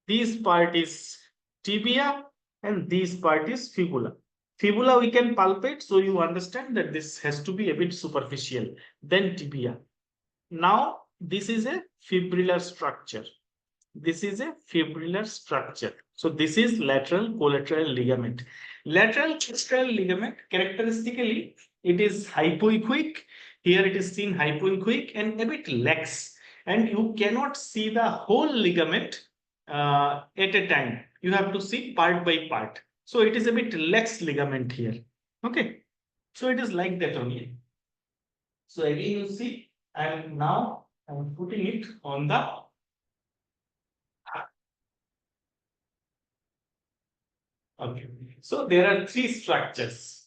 this part is tibia, and this part is fibula. Fibula we can palpate, so you understand that this has to be a bit superficial. Then tibia. Now this is a fibrillar structure. This is a fibrillar structure. So this is lateral collateral ligament. Lateral collateral ligament, characteristically, it is hypoechoic. Here it is seen hypoechoic and a bit lax. And you cannot see the whole ligament at a time. You have to see part by part. So it is a bit lax ligament here. Okay. So it is like that only. So again you see, and now I'm putting it on the okay. So there are three structures,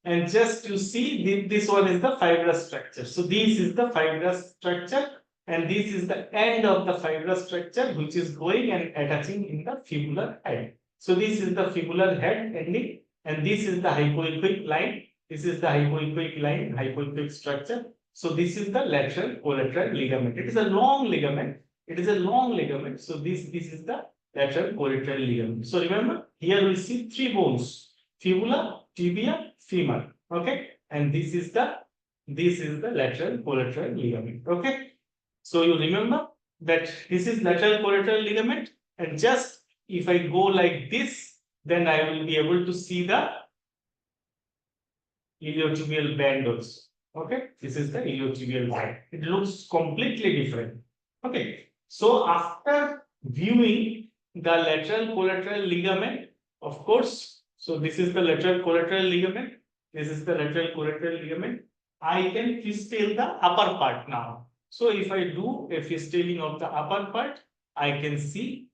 and just you see this one is the fibrous structure. So this is the fibrous structure, and this is the end of the fibrous structure which is going and attaching in the fibular head. So this is the fibular head ending, and this is the hypoechoic line. This is the hypoechoic line, hypoechoic structure. So this is the lateral collateral ligament. It is a long ligament. It is a long ligament. So this is the lateral collateral ligament. So remember, here we see three bones: fibula, tibia, femur. Okay, and this is the lateral collateral ligament. Okay, so you remember that this is lateral collateral ligament, and just if I go like this, then I will be able to see the iliotibial band also. Okay, this is the iliotibial band. It looks completely different. Okay, so after viewing the lateral collateral ligament, of course, so this is the lateral collateral ligament. This is the lateral collateral ligament. I can fistale the upper part now. So if I do a fistaling of the upper part, I can see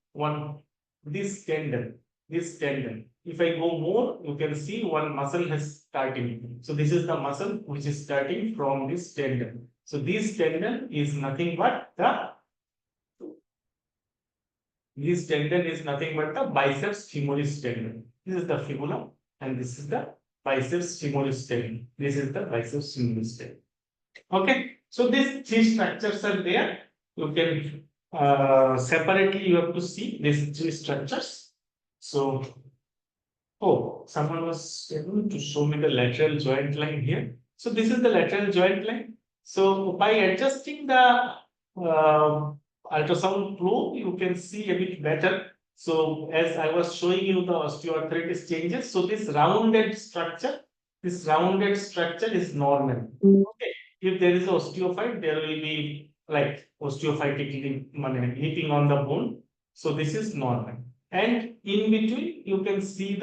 this tendon. If I go more, you can see one muscle has starting. So this is the muscle which is starting from this tendon. So this tendon is nothing but the biceps femoris tendon. This is the fibula, and this is the biceps femoris tendon. This is the biceps femoris tendon. Okay, so these three structures are there. You can separately you have to see these three structures. So, oh, someone was able to show me the lateral joint line here. So this is the lateral joint line. So by adjusting the ultrasound probe, you can see a bit better. So as I was showing you the osteoarthritis changes, so this rounded structure is normal. Okay. If there is osteophyte, there will be like osteophytic nipping on the bone. So this is normal. And in between, you can see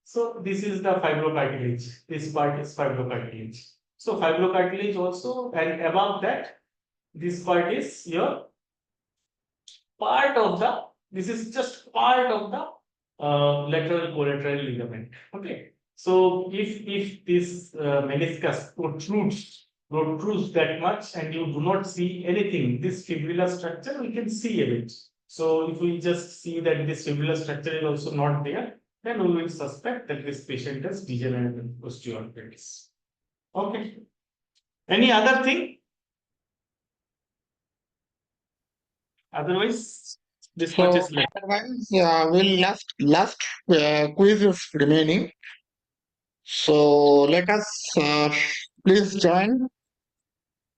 so this is the fibrocartilage. This part is fibrocartilage. So fibrocartilage also, and above that, this part is your part of the, this is just part of the lateral collateral ligament. Okay. So if this meniscus protrudes that much and you do not see anything, this fibrillar structure we can see a bit. So if we just see that this fibrillar structure is also not there, then we will suspect that this patient has degenerative osteoarthritis. Okay. Any other thing? Otherwise, this much So is left. otherwise, will last quiz is remaining. So let us please join.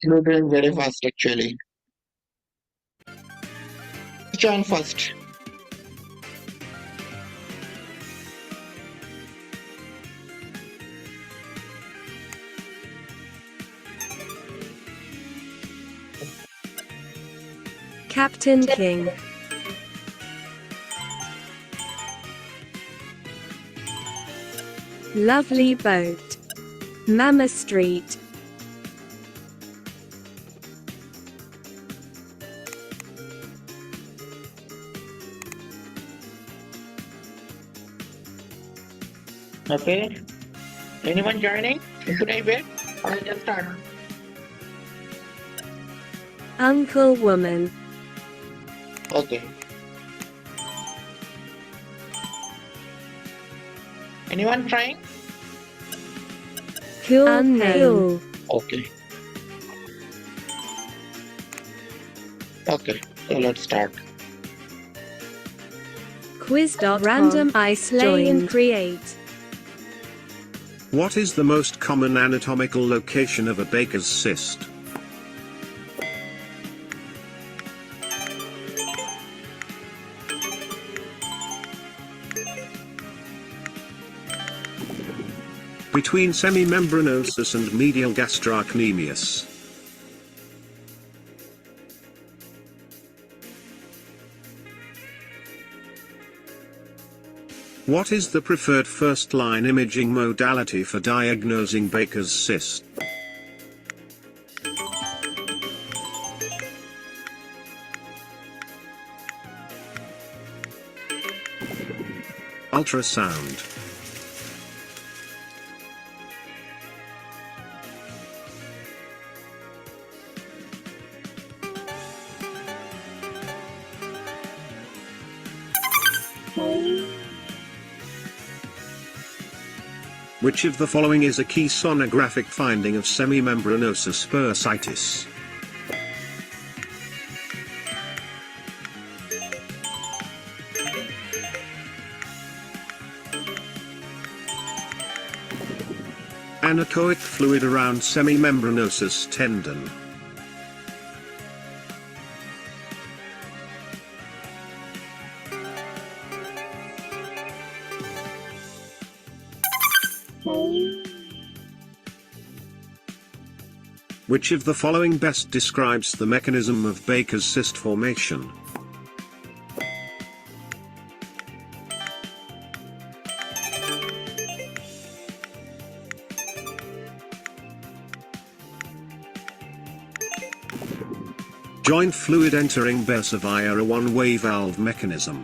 You're doing very fast actually. Join first. Captain King. Lovely boat. Mama Street. Okay. Anyone joining in today's bit? I'll just start. Uncle Woman. Okay. Anyone trying? Cool Unknown. Okay. Okay. So let's start. Quiz.com. Random I slay and create. What is the most common anatomical location of a Baker's cyst? Between semimembranosus and medial gastrocnemius. What is the preferred first-line imaging modality for diagnosing Baker's cyst? Ultrasound. Which of the following is a key sonographic finding of semimembranosus bursitis? Anechoic fluid around semimembranosus tendon. Which of the following best describes the mechanism of Baker's cyst formation? Joint fluid entering bursa via a one-way valve mechanism.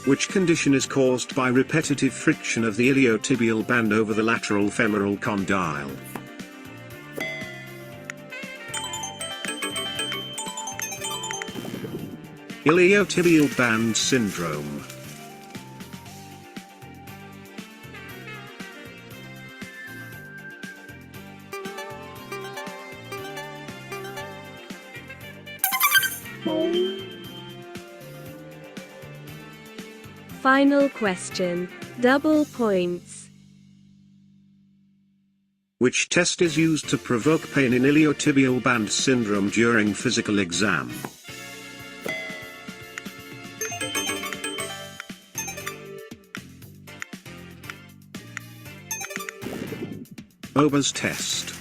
Which condition is caused by repetitive friction of the iliotibial band over the lateral femoral condyle? Iliotibial band syndrome. Final question. Double points. Which test is used to provoke pain in iliotibial band syndrome during physical exam? Ober's test.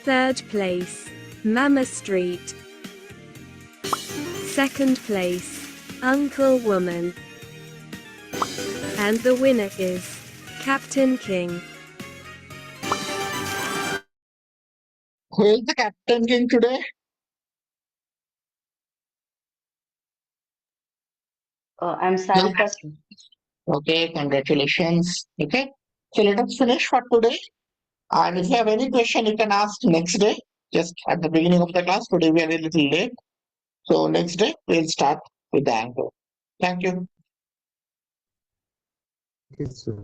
Third place, Mama Street. Second place, Uncle Woman. And the winner is Captain King. Who is the Captain King today? I'm Sarika. Okay, congratulations. Okay, so let us finish for today. And if you have any question, you can ask next day. Just at the beginning of the class. Today we are a little late. So next day we'll start with the anchor. Thank you. Yes, sir.